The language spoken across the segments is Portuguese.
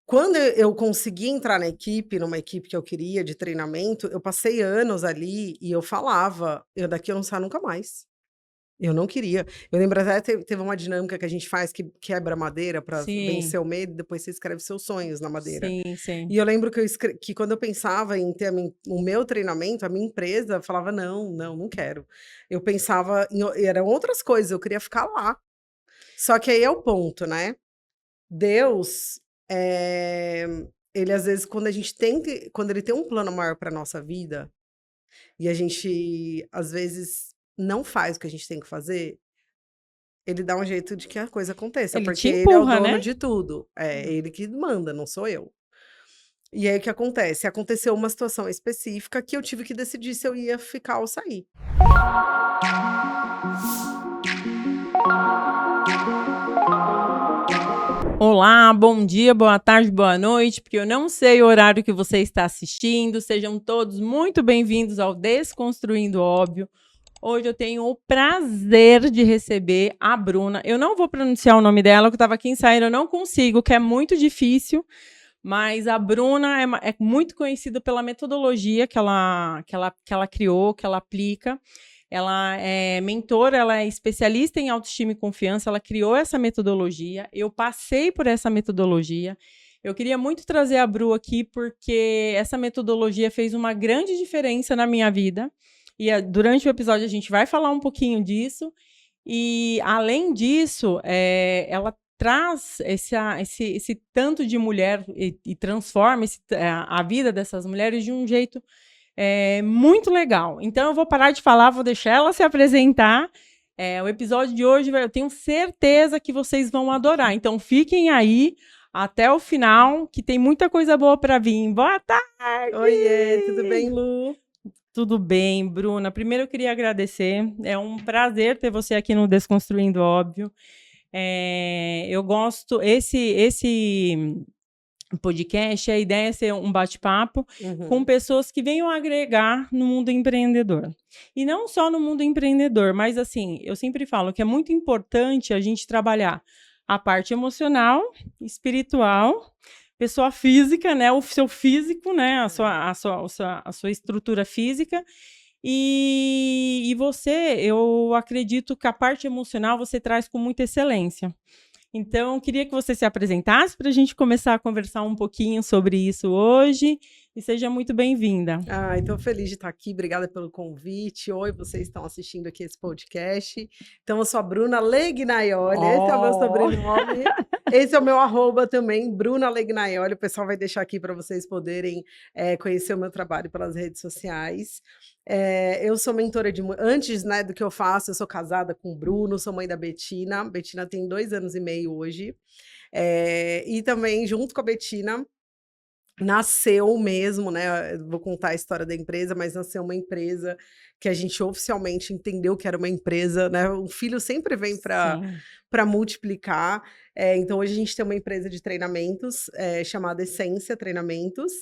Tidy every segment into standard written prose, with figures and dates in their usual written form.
Quando eu consegui entrar na equipe, numa equipe que eu queria de treinamento, eu passei anos ali e eu falava: "Eu daqui eu não saio nunca mais". Eu não queria. Eu lembro até teve uma dinâmica que a gente faz que quebra madeira para Sim, vencer o medo, depois você escreve seus sonhos na madeira. sim, E sim. eu lembro que que quando eu pensava em ter o meu treinamento, a minha empresa, eu falava: "Não, não, não quero". Eu pensava eram outras coisas, eu queria ficar lá. Só que aí é o ponto, né, Deus, eh, ele às vezes quando ele tem um plano maior para nossa vida, e a gente às vezes não faz o que a gente tem que fazer, ele dá um jeito de que a coisa aconteça, Ele porque te ele é o empurra, né? dono de tudo. É ele que manda, não sou eu. E aí o que acontece? Aconteceu uma situação específica que eu tive que decidir se eu ia ficar ou sair. Olá, bom dia, boa tarde, boa noite, porque eu não sei o horário que você está assistindo. Sejam todos muito bem-vindos ao Desconstruindo Óbvio. Hoje eu tenho o prazer de receber a Bruna. Eu não vou pronunciar o nome dela, que eu estava aqui ensaiando, eu não consigo, que é muito difícil. Mas a Bruna é muito conhecida pela metodologia que ela criou, que ela aplica. Ela é mentora, ela é especialista em autoestima e confiança, ela criou essa metodologia. Eu passei por essa metodologia. Eu queria muito trazer a Bru aqui porque essa metodologia fez uma grande diferença na minha vida. E durante o episódio a gente vai falar um pouquinho disso. E, além disso, ela traz esse tanto de mulher e transforma a vida dessas mulheres de um jeito muito legal. Então, eu vou parar de falar, vou deixar ela se apresentar. O episódio de hoje, eu tenho certeza que vocês vão adorar. Então, fiquem aí até o final, que tem muita coisa boa para vir. Boa Oiê, tudo bem, tarde! Lu? Tudo bem, Bruna. Primeiro eu queria agradecer. É um prazer ter você aqui no Desconstruindo Óbvio. Eu gosto. Esse podcast, a ideia é ser um bate-papo com Uhum. pessoas que venham agregar no mundo empreendedor. E não só no mundo empreendedor, mas assim, eu sempre falo que é muito importante a gente trabalhar a parte emocional, espiritual, pessoa física, né? O seu físico, né? A sua estrutura física. E você, eu acredito que a parte emocional você traz com muita excelência. Então, eu queria que você se apresentasse para a gente começar a conversar um pouquinho sobre isso hoje. E seja muito bem-vinda. Ai, tô feliz de estar aqui, obrigada pelo convite. Oi, vocês estão assistindo aqui esse podcast. Então, eu sou a Bruna Legnaioli, esse é o meu Oh! sobrenome. Esse é o meu arroba também, Bruna Legnaioli. O pessoal vai deixar aqui para vocês poderem conhecer o meu trabalho pelas redes sociais. Eu sou mentora antes, né, do que eu faço, eu sou casada com o Bruno, sou mãe da Betina. Betina tem 2 anos e meio hoje. E também, junto com a Betina, nasceu mesmo, né, eu vou contar a história da empresa, mas nasceu uma empresa que a gente oficialmente entendeu que era uma empresa, né, o filho sempre vem para Sim. multiplicar, então hoje a gente tem uma empresa de treinamentos, chamada Essência Treinamentos,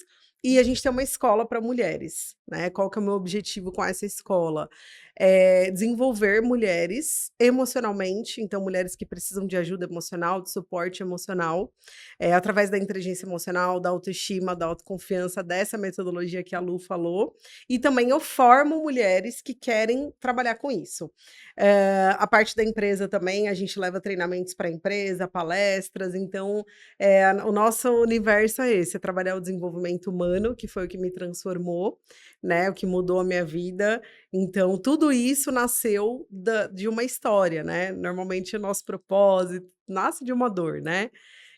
e a gente tem uma escola para mulheres, né. Qual que é o meu objetivo com essa escola? Desenvolver mulheres emocionalmente, então mulheres que precisam de ajuda emocional, de suporte emocional, através da inteligência emocional, da autoestima, da autoconfiança, dessa metodologia que a Lu falou. E também eu formo mulheres que querem trabalhar com isso. A parte da empresa também, a gente leva treinamentos para a empresa, palestras, então o nosso universo é esse, é trabalhar o desenvolvimento humano, que foi o que me transformou, né? O que mudou a minha vida. Então, tudo isso nasceu de uma história, né? Normalmente o nosso propósito nasce de uma dor, né?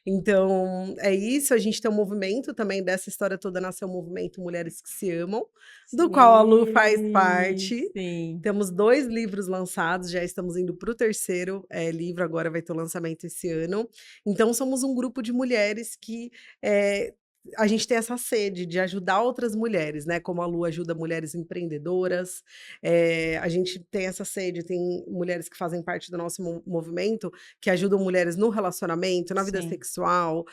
Então, é isso, a gente tem um movimento também dessa história toda nasceu o movimento Mulheres que se Amam, do qual a Lu faz Sim, parte. sim. Temos 2 livros lançados, já estamos indo para o terceiro, livro, agora vai ter o lançamento esse ano. Então somos um grupo de mulheres que, a gente tem essa sede de ajudar outras mulheres, né, como a Lu ajuda mulheres empreendedoras, a gente tem essa sede, tem mulheres que fazem parte do nosso movimento, que ajudam mulheres no relacionamento, na vida Sim. sexual,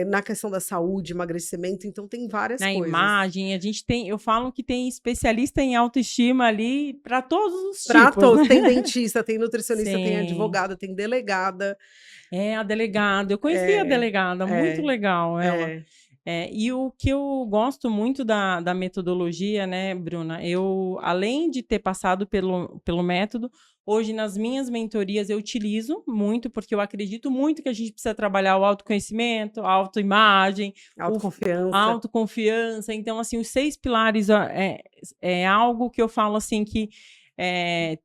na questão da saúde, emagrecimento, então tem várias Na coisas. imagem, a gente tem, eu falo que tem especialista em autoestima ali para todos os Pra tipos, todos, né? tem dentista, tem nutricionista, tem Sim. advogada, tem delegada. É, a delegada. Eu conheci a É, delegada, muito é, legal ela. é. E o que eu gosto muito da metodologia, né, Bruna? Eu, além de ter passado pelo método, hoje nas minhas mentorias eu utilizo muito, porque eu acredito muito que a gente precisa trabalhar o autoconhecimento, a autoimagem, a Autoconfiança. autoconfiança. Então, assim, os 6 pilares é algo que eu falo assim que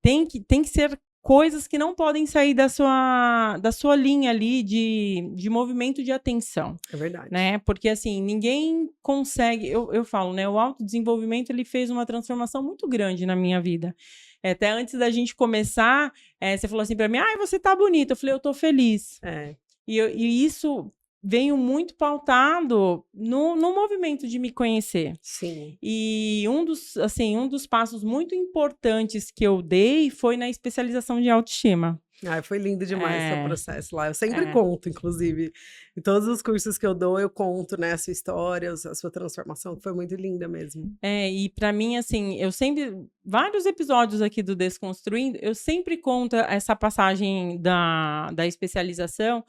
tem que ser coisas que não podem sair da sua linha ali de movimento de atenção, É verdade. né? Porque, assim, ninguém consegue... Eu falo, né? O autodesenvolvimento, ele fez uma transformação muito grande na minha vida. Até antes da gente começar, você falou assim para mim, você tá bonita. Eu falei, eu tô feliz. É. E isso veio muito pautado no movimento de me conhecer. Sim. E um dos passos muito importantes que eu dei foi na especialização de autoestima. Foi lindo demais seu É, processo lá. Eu sempre é. conto, inclusive. Em todos os cursos que eu dou, eu conto, né, a sua história, a sua transformação, que foi muito linda mesmo. E para mim, assim, eu sempre... Vários episódios aqui do Desconstruindo, eu sempre conto essa passagem da especialização,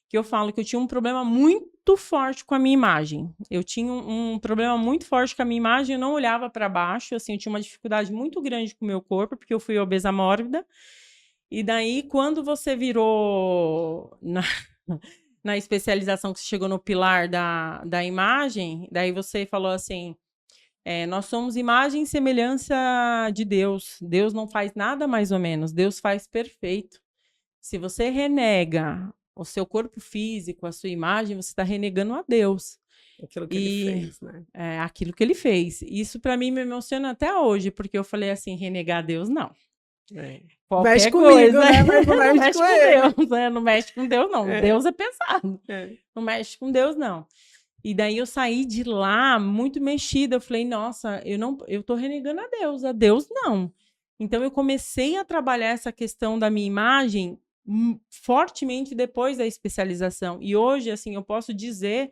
que eu falo que eu tinha um problema muito forte com a minha imagem. Eu tinha um problema muito forte com a minha imagem, eu não olhava para baixo, assim, eu tinha uma dificuldade muito grande com o meu corpo, porque eu fui obesa mórbida. E daí, quando você virou na especialização, que você chegou no pilar da imagem, daí você falou assim, nós somos imagem e semelhança de Deus. Deus não faz nada mais ou menos, Deus faz perfeito. Se você renega o seu corpo físico, a sua imagem, você está renegando a Deus. Aquilo que ele fez, né? Aquilo que ele fez. Isso para mim me emociona até hoje, porque eu falei assim, renegar a Deus, não. Mexe Qualquer comigo, coisa, né? Mas não não mexe mexe com com ele. Deus, né? Não mexe com Deus, não. Deus é pesado. É. Não mexe com Deus, não. E daí eu saí de lá muito mexida. Eu falei, nossa, eu tô renegando a Deus não. Então eu comecei a trabalhar essa questão da minha imagem fortemente depois da especialização. E hoje, assim, eu posso dizer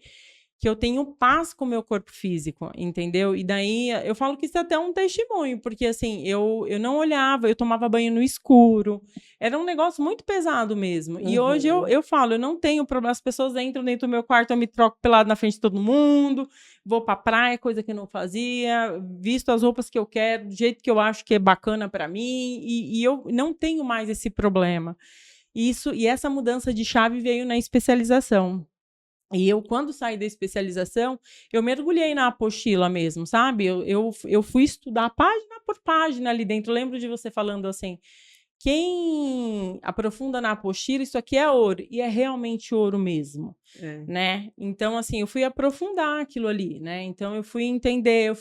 que eu tenho paz com o meu corpo físico, entendeu? E daí eu falo que isso é até um testemunho, porque assim, eu não olhava, eu tomava banho no escuro, era um negócio muito pesado mesmo. E hoje eu falo, eu não tenho problema, as pessoas entram dentro do meu quarto, eu me troco pelado na frente de todo mundo, vou pra praia, coisa que eu não fazia, visto as roupas que eu quero, do jeito que eu acho que é bacana para mim, e eu não tenho mais esse problema. E essa mudança de chave veio na especialização. E eu, quando saí da especialização, eu mergulhei na apostila mesmo, sabe? Eu fui estudar página por página ali dentro. Eu lembro de você falando assim, quem aprofunda na apostila, isso aqui é ouro. E é realmente ouro mesmo, né? Então, assim, eu fui aprofundar aquilo ali, né? Então, eu fui entender,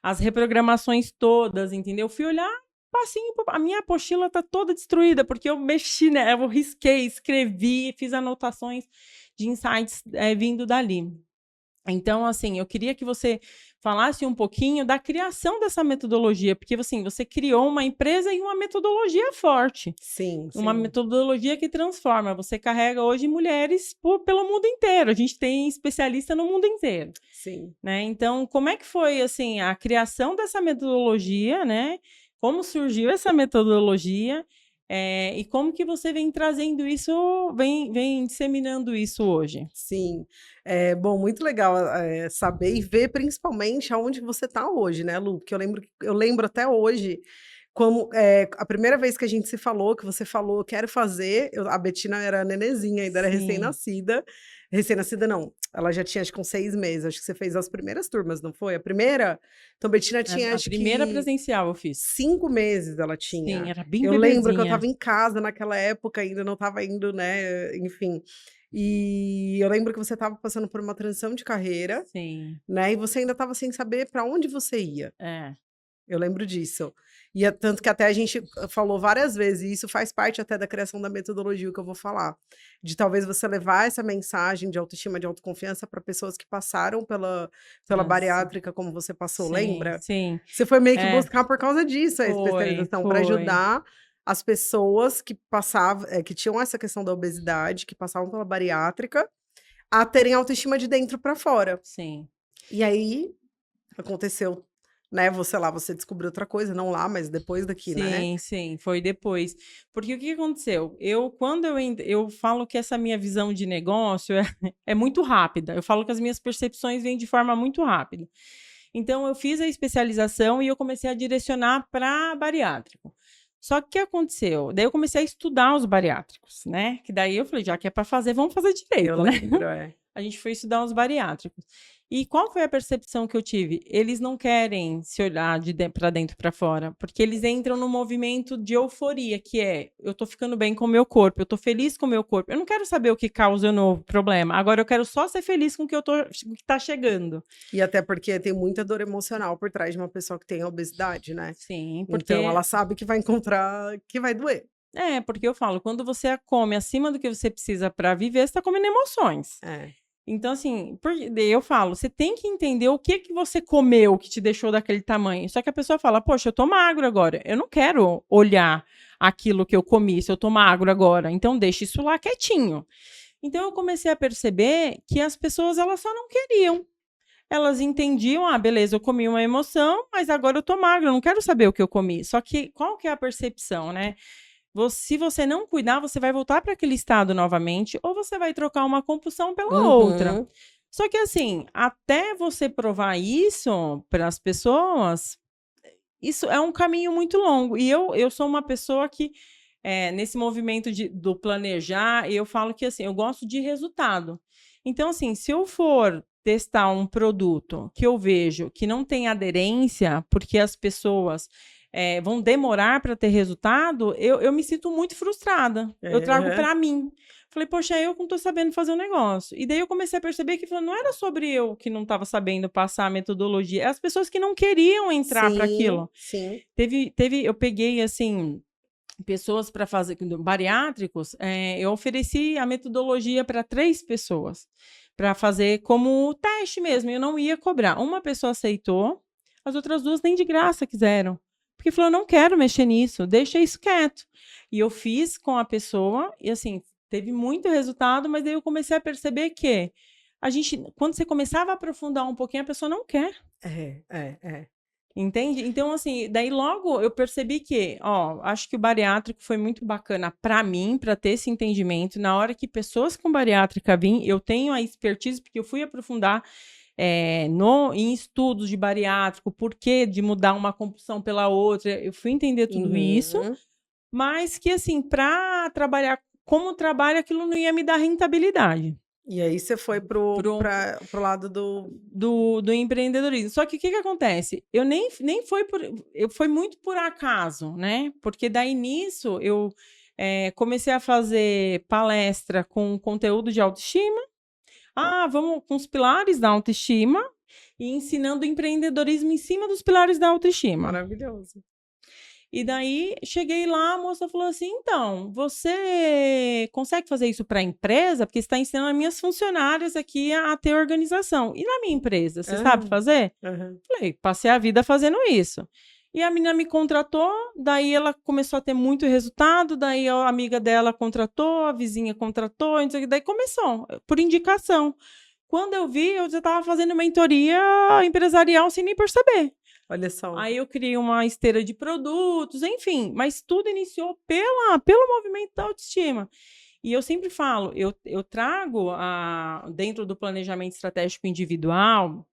as reprogramações todas, entendeu? Eu fui olhar passinho, a minha apostila tá toda destruída, porque eu mexi, né? Eu risquei, escrevi, fiz anotações de insights vindo dali. Então, assim, eu queria que você falasse um pouquinho da criação dessa metodologia, porque, assim, você criou uma empresa e uma metodologia forte. Sim, Uma sim. metodologia que transforma. Você carrega hoje mulheres pelo mundo inteiro. A gente tem especialista no mundo inteiro. Sim. Né? Então, como é que foi, assim, a criação dessa metodologia, né? Como surgiu essa metodologia? E como que você vem trazendo isso, vem disseminando isso hoje? Sim. Bom, muito legal saber e ver principalmente aonde você está hoje, né, Lu? Porque eu lembro até hoje como a primeira vez que a gente se falou, que você falou, quero fazer, a Betina era nenezinha, ainda era Sim. recém-nascida. Recém-nascida não, ela já tinha acho que com 6 meses, acho que você fez as primeiras turmas, não foi? A primeira? Então Betina tinha A acho primeira que presencial eu fiz. 5 meses ela Sim, tinha. era bem Eu lembro que eu bebezinha. estava em casa naquela época, ainda não estava indo, né, enfim. E eu lembro que você estava passando por uma transição de carreira, Sim. né, e você ainda estava sem saber para onde você ia. Eu lembro disso. E tanto que até a gente falou várias vezes, e isso faz parte até da criação da metodologia que eu vou falar, de talvez você levar essa mensagem de autoestima, de autoconfiança para pessoas que passaram pela bariátrica como você passou, Sim, lembra? sim. Você foi meio que buscar por causa disso a especialização, para Foi. ajudar as pessoas que passavam, que tinham essa questão da obesidade, que passavam pela bariátrica, a terem autoestima de dentro para fora. Sim. E aí aconteceu, né? Você descobriu outra coisa, não lá, mas depois daqui, né? Sim, sim, foi depois. Porque o que aconteceu? Quando eu falo que essa minha visão de negócio é muito rápida. Eu falo que as minhas percepções vêm de forma muito rápida. Então, eu fiz a especialização e eu comecei a direcionar para bariátrico. Só que o que aconteceu? Daí eu comecei a estudar os bariátricos, né? Que daí eu falei, já que é para fazer, vamos fazer direito, Eu né? lembro, é. A gente foi estudar os bariátricos. E qual foi a percepção que eu tive? Eles não querem se olhar para dentro para fora, porque eles entram no movimento de euforia, que é, eu tô ficando bem com o meu corpo, eu tô feliz com o meu corpo. Eu não quero saber o que causa o novo problema. Agora eu quero só ser feliz com o que que tá chegando. E até porque tem muita dor emocional por trás de uma pessoa que tem obesidade, né? Sim, porque Então ela sabe que vai encontrar, que vai doer. porque eu falo, quando você come acima do que você precisa para viver, você tá comendo emoções. É. Então, assim, eu falo, você tem que entender o que você comeu que te deixou daquele tamanho. Só que a pessoa fala, poxa, eu tô magro agora. Eu não quero olhar aquilo que eu comi, se eu tô magro agora. Então, deixa isso lá quietinho. Então, eu comecei a perceber que as pessoas, elas só não queriam. Elas entendiam, beleza, eu comi uma emoção, mas agora eu tô magro, eu não quero saber o que eu comi. Só que, qual que é a percepção, né? Se você não cuidar, você vai voltar para aquele estado novamente, ou você vai trocar uma compulsão pela outra. Só que assim, até você provar isso para as pessoas, isso é um caminho muito longo. E eu sou uma pessoa que, nesse movimento do planejar, eu falo que assim, eu gosto de resultado. Então, assim, se eu for testar um produto que eu vejo que não tem aderência, porque as pessoas vão demorar para ter resultado, eu me sinto muito frustrada. Eu trago para mim. Falei, poxa, eu não estou sabendo fazer o negócio. E daí eu comecei a perceber que não era sobre eu que não estava sabendo passar a metodologia, é as pessoas que não queriam entrar para aquilo. Sim. Eu peguei, assim, pessoas para fazer, bariátricos, eu ofereci a metodologia para 3 pessoas, para fazer como teste mesmo, eu não ia cobrar. Uma pessoa aceitou, as outras 2 nem de graça quiseram. Porque falou, não quero mexer nisso, deixa isso quieto. E eu fiz com a pessoa, e assim, teve muito resultado, mas daí eu comecei a perceber que quando você começava a aprofundar um pouquinho, a pessoa não quer. Entende? Então, assim, daí logo eu percebi que, acho que o bariátrico foi muito bacana para mim, para ter esse entendimento. Na hora que pessoas com bariátrica vêm, eu tenho a expertise, porque eu fui aprofundar em estudos de bariátrico, por que de mudar uma compulsão pela outra, eu fui entender tudo isso, mas que, assim, para trabalhar como trabalho, aquilo não ia me dar rentabilidade. E aí você foi pro lado do empreendedorismo. Só que o que acontece? Eu nem foi muito por acaso, né? Porque daí nisso eu comecei a fazer palestra com conteúdo de autoestima. Vamos com os pilares da autoestima e ensinando empreendedorismo em cima dos pilares da autoestima. Maravilhoso. E daí, cheguei lá, a moça falou assim, então, você consegue fazer isso para a empresa? Porque você está ensinando as minhas funcionárias aqui a ter organização. E na minha empresa, você sabe fazer? Falei, passei a vida fazendo isso. E a menina me contratou, daí ela começou a ter muito resultado, daí a amiga dela contratou, a vizinha contratou, daí começou, por indicação. Quando eu vi, eu já estava fazendo mentoria empresarial sem nem perceber. Olha só. Aí eu criei uma esteira de produtos, enfim, mas tudo iniciou pelo movimento da autoestima. E eu sempre falo, eu trago dentro do planejamento estratégico individual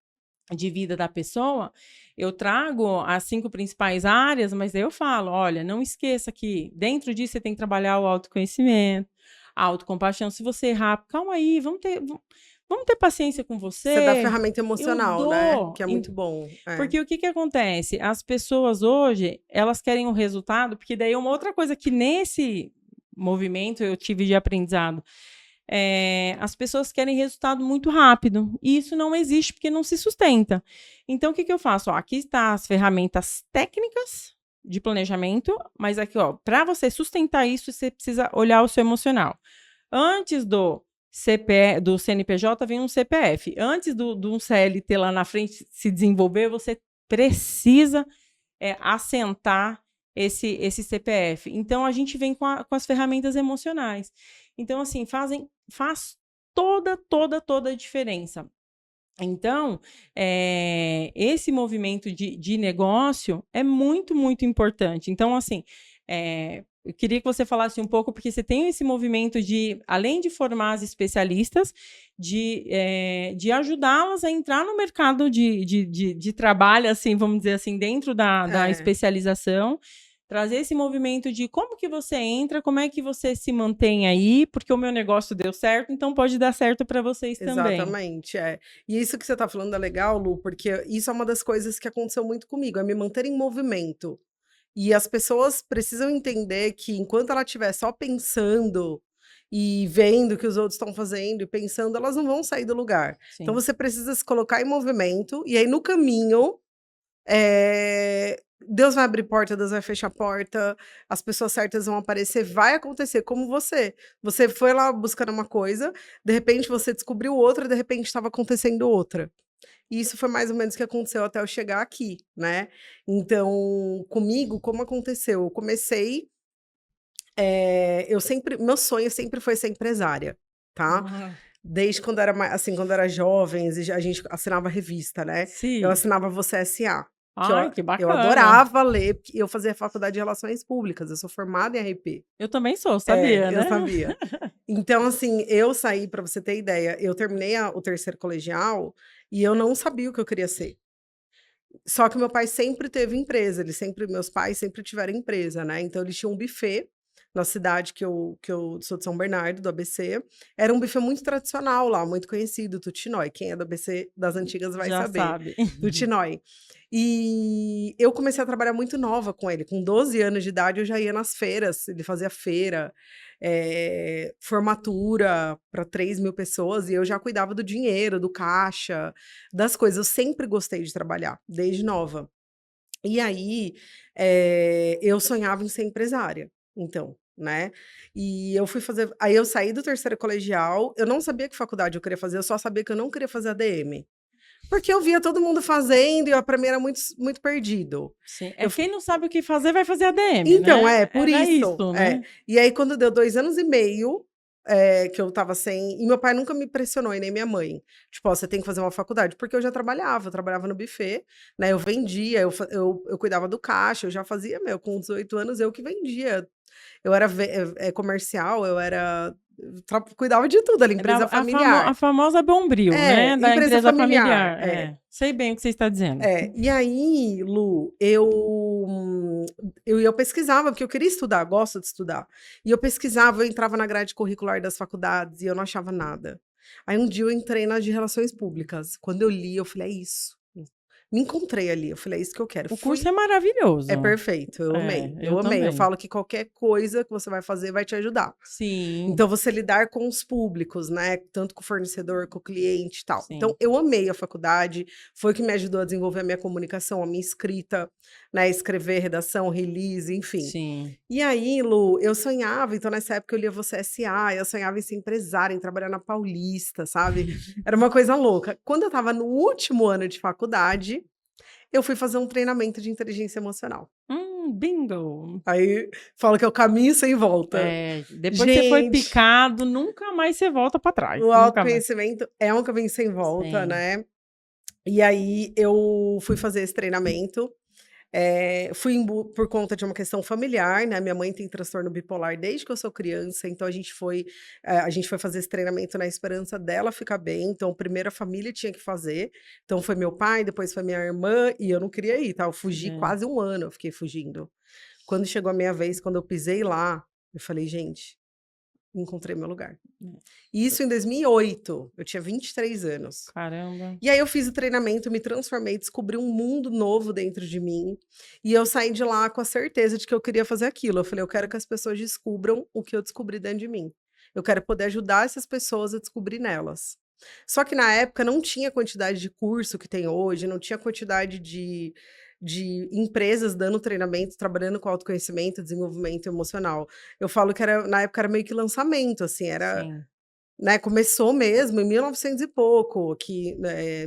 de vida da pessoa, eu trago as 5 principais áreas, mas aí eu falo, olha, não esqueça que dentro disso você tem que trabalhar o autoconhecimento, a autocompaixão. Se você errar, calma aí, vamos ter paciência com você. Você dá ferramenta emocional, né? Que é muito bom. Porque o que acontece? As pessoas hoje, elas querem um resultado, porque daí uma outra coisa que nesse movimento eu tive de aprendizado, as pessoas querem resultado muito rápido. E isso não existe porque não se sustenta. Então, o que eu faço? Ó, aqui está as ferramentas técnicas de planejamento, mas aqui, ó, para você sustentar isso, você precisa olhar o seu emocional. Antes do CNPJ vem um CPF. Antes do um CLT lá na frente se desenvolver, você precisa assentar esse CPF. Então, a gente vem com as ferramentas emocionais. Então, assim, faz toda a diferença. Então, esse movimento de negócio é muito, muito importante. Então, assim, eu queria que você falasse um pouco, porque você tem esse movimento de, além de formar as especialistas, de ajudá-las a entrar no mercado de trabalho, assim, vamos dizer assim, dentro da especialização, trazer esse movimento de como que você entra, como é que você se mantém aí, porque o meu negócio deu certo, então pode dar certo para vocês também. Exatamente, E isso que você está falando é legal, Lu, porque isso é uma das coisas que aconteceu muito comigo, é me manter em movimento. E as pessoas precisam entender que enquanto ela estiver só pensando e vendo o que os outros estão fazendo e pensando, elas não vão sair do lugar. Sim. Então você precisa se colocar em movimento, e aí no caminho, Deus vai abrir porta, Deus vai fechar porta, as pessoas certas vão aparecer, vai acontecer como você. Você foi lá buscando uma coisa, de repente você descobriu outra, de repente estava acontecendo outra. E isso foi mais ou menos o que aconteceu até eu chegar aqui, né? Então, comigo, como aconteceu? Eu comecei, meu sonho sempre foi ser empresária, tá? Desde quando era quando era jovem, a gente assinava revista, né? Sim. Eu assinava Você S.A. Que bacana. Eu adorava ler, porque eu fazia faculdade de Relações Públicas, eu sou formada em RP. Eu também sou, sabia, né? Eu sabia. Então, assim, eu saí, para você ter ideia, eu terminei o terceiro colegial e eu não sabia o que eu queria ser. Só que meu pai sempre teve empresa, meus pais sempre tiveram empresa, né? Então, eles tinham um buffet na cidade que eu sou de São Bernardo, do ABC. Era um buffet muito tradicional lá, muito conhecido, Tutinói. Quem é do ABC das antigas vai Já saber. sabe. Tutinói. E eu comecei a trabalhar muito nova com ele. Com 12 anos de idade, eu já ia nas feiras. Ele fazia feira, formatura para 3.000 pessoas. E eu já cuidava do dinheiro, do caixa, das coisas. Eu sempre gostei de trabalhar, desde nova. E aí, eu sonhava em ser empresária. Então, né? E eu fui fazer. Aí eu saí do terceiro colegial. Eu não sabia que faculdade eu queria fazer, eu só sabia que eu não queria fazer ADM. Porque eu via todo mundo fazendo e pra mim era muito, muito perdido. Sim. Quem não sabe o que fazer, vai fazer ADM, então, né? por isso. Né? E aí, quando deu 2 anos e meio, que eu tava sem. E meu pai nunca me pressionou, e nem minha mãe. Tipo, ó, você tem que fazer uma faculdade. Porque eu já trabalhava, eu trabalhava no buffet, né? Eu vendia, eu cuidava do caixa, eu já fazia, com 18 anos, eu que vendia. Eu era comercial, cuidava de tudo ali, empresa familiar. A famosa Bombril, né? Da empresa familiar. Sei bem o que você está dizendo. E aí, Lu, eu pesquisava, porque eu queria estudar, gosto de estudar. E eu pesquisava, eu entrava na grade curricular das faculdades e eu não achava nada. Aí um dia eu entrei na de Relações Públicas. Quando eu li, eu falei, é isso. Me encontrei ali, eu falei, é isso que eu quero. O curso é maravilhoso. É perfeito, eu amei. Eu amei. Eu falo que qualquer coisa que você vai fazer vai te ajudar. Sim. Então, você lidar com os públicos, né? Tanto com o fornecedor, com o cliente e tal. Sim. Então, eu amei a faculdade. Foi o que me ajudou a desenvolver a minha comunicação, a minha escrita, né? Escrever, redação, release, enfim. Sim. E aí, Lu, eu sonhava. Então, nessa época, eu lia Você S.A., eu sonhava em ser empresária, em trabalhar na Paulista, sabe? Era uma coisa louca. Quando eu tava no último ano de faculdade, eu fui fazer um treinamento de inteligência emocional. Bingo! Aí, falo que é o caminho sem volta. Depois você foi picado, nunca mais você volta para trás. O autoconhecimento é um caminho sem volta, Sim. né? E aí, eu fui fazer esse treinamento. Fui por conta de uma questão familiar, né? Minha mãe tem transtorno bipolar desde que eu sou criança, então a gente foi fazer esse treinamento na esperança dela ficar bem. Então, primeiro a família tinha que fazer. Então, foi meu pai, depois foi minha irmã, e eu não queria ir, tá? Eu fugi quase 1 ano, eu fiquei fugindo. Quando chegou a minha vez, quando eu pisei lá, eu falei, gente, encontrei meu lugar. Isso em 2008, eu tinha 23 anos. Caramba. E aí eu fiz o treinamento, me transformei, descobri um mundo novo dentro de mim. E eu saí de lá com a certeza de que eu queria fazer aquilo. Eu falei, eu quero que as pessoas descubram o que eu descobri dentro de mim. eu quero poder ajudar essas pessoas a descobrir nelas. Só que na época não tinha a quantidade de curso que tem hoje, não tinha a quantidade de empresas dando treinamento, trabalhando com autoconhecimento, desenvolvimento emocional. Eu falo que na época era meio que lançamento, assim, era, Sim, né, começou mesmo em 1900 e pouco, aqui,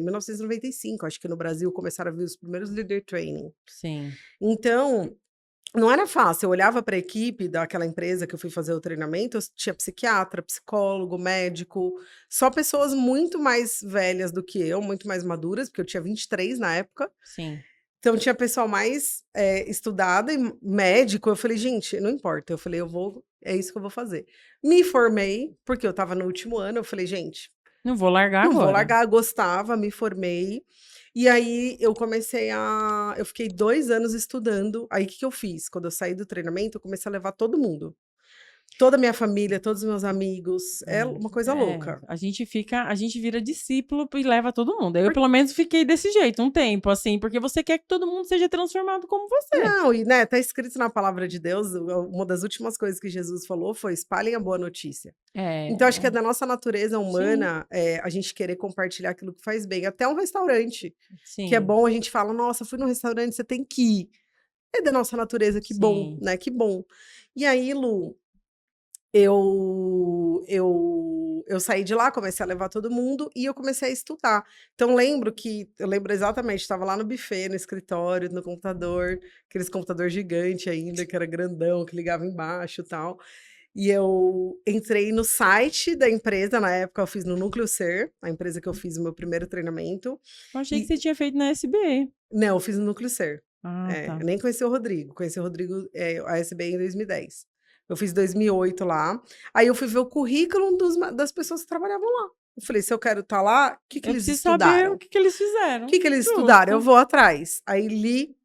1995, acho que no Brasil começaram a vir os primeiros leader training. sim. Então, não era fácil, eu olhava para a equipe daquela empresa que eu fui fazer o treinamento, eu tinha psiquiatra, psicólogo, médico, só pessoas muito mais velhas do que eu, muito mais maduras, porque eu tinha 23 na época. Sim. Então tinha pessoal mais, estudado e médico, eu falei: "Gente, não importa", eu falei: é isso que eu vou fazer". Me formei, porque eu estava no último ano, eu falei: "Gente, Não vou largar não vou agora. largar", gostava, me formei, e aí eu fiquei 2 anos estudando, aí o que que eu fiz? Quando eu saí do treinamento, eu comecei a levar todo mundo, toda a minha família, todos os meus amigos, é uma coisa louca. A gente vira discípulo e leva todo mundo. Eu, pelo menos, fiquei desse jeito um tempo, assim, porque você quer que todo mundo seja transformado como você. Não, e, né, tá escrito na palavra de Deus, uma das últimas coisas que Jesus falou foi: "Espalhem a boa notícia". Então acho que é É, da nossa natureza sim, humana, a gente querer compartilhar aquilo que faz bem, até um restaurante, que é sim, bom, a gente fala: "Nossa, fui num restaurante, você tem que ir". É da nossa natureza, que bom, sim. né, que bom. E aí, Lu, eu saí de lá, comecei a levar todo mundo e eu comecei a estudar. Então eu lembro exatamente, estava lá no buffet, no escritório, no computador, aqueles computador gigante ainda, que era grandão, que ligava embaixo, e tal. E eu entrei no site da empresa, na época eu fiz no Núcleo Ser, a empresa que eu fiz o meu primeiro treinamento, Eu achei que e você tinha feito na SB. não, eu fiz no Núcleo Ser. Ah, É, eu tá. nem conheci o Rodrigo, a SBI em 2010. Eu fiz 2008 lá, aí eu fui ver o currículo das pessoas que trabalhavam lá. Eu falei: "Se eu quero estar lá, o que que Eu eles preciso saber o estudaram? O que que eles fizeram. que que eles estudaram? Eu Justo. vou atrás". Aí li,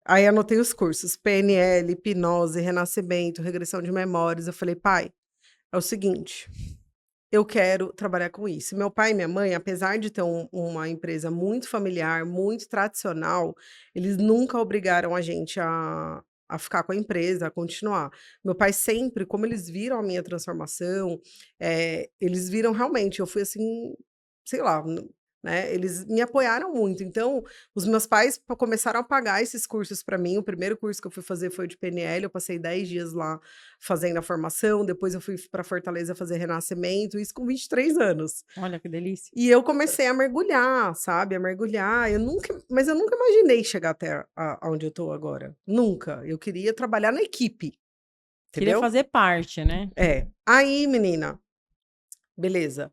aí anotei os cursos, PNL, hipnose, renascimento, regressão de memórias. Eu falei: "Pai, é o seguinte, eu quero trabalhar com isso". Meu pai e minha mãe, apesar de ter uma empresa muito familiar, muito tradicional, eles nunca obrigaram a gente a ficar com a empresa, a continuar. Meu pai sempre, como eles viram a minha transformação, eles viram realmente, eu fui assim, sei lá, né, eles me apoiaram muito. Então, os meus pais começaram a pagar esses cursos para mim. O primeiro curso que eu fui fazer foi o de PNL, eu passei 10 dias lá fazendo a formação, depois eu fui para Fortaleza fazer renascimento, isso com 23 anos. Olha que delícia. E eu comecei a mergulhar, sabe, a mergulhar, mas eu nunca imaginei chegar até aonde eu tô agora, nunca. Eu queria trabalhar na equipe, Queria entendeu? fazer parte, né? É. Aí, menina, beleza.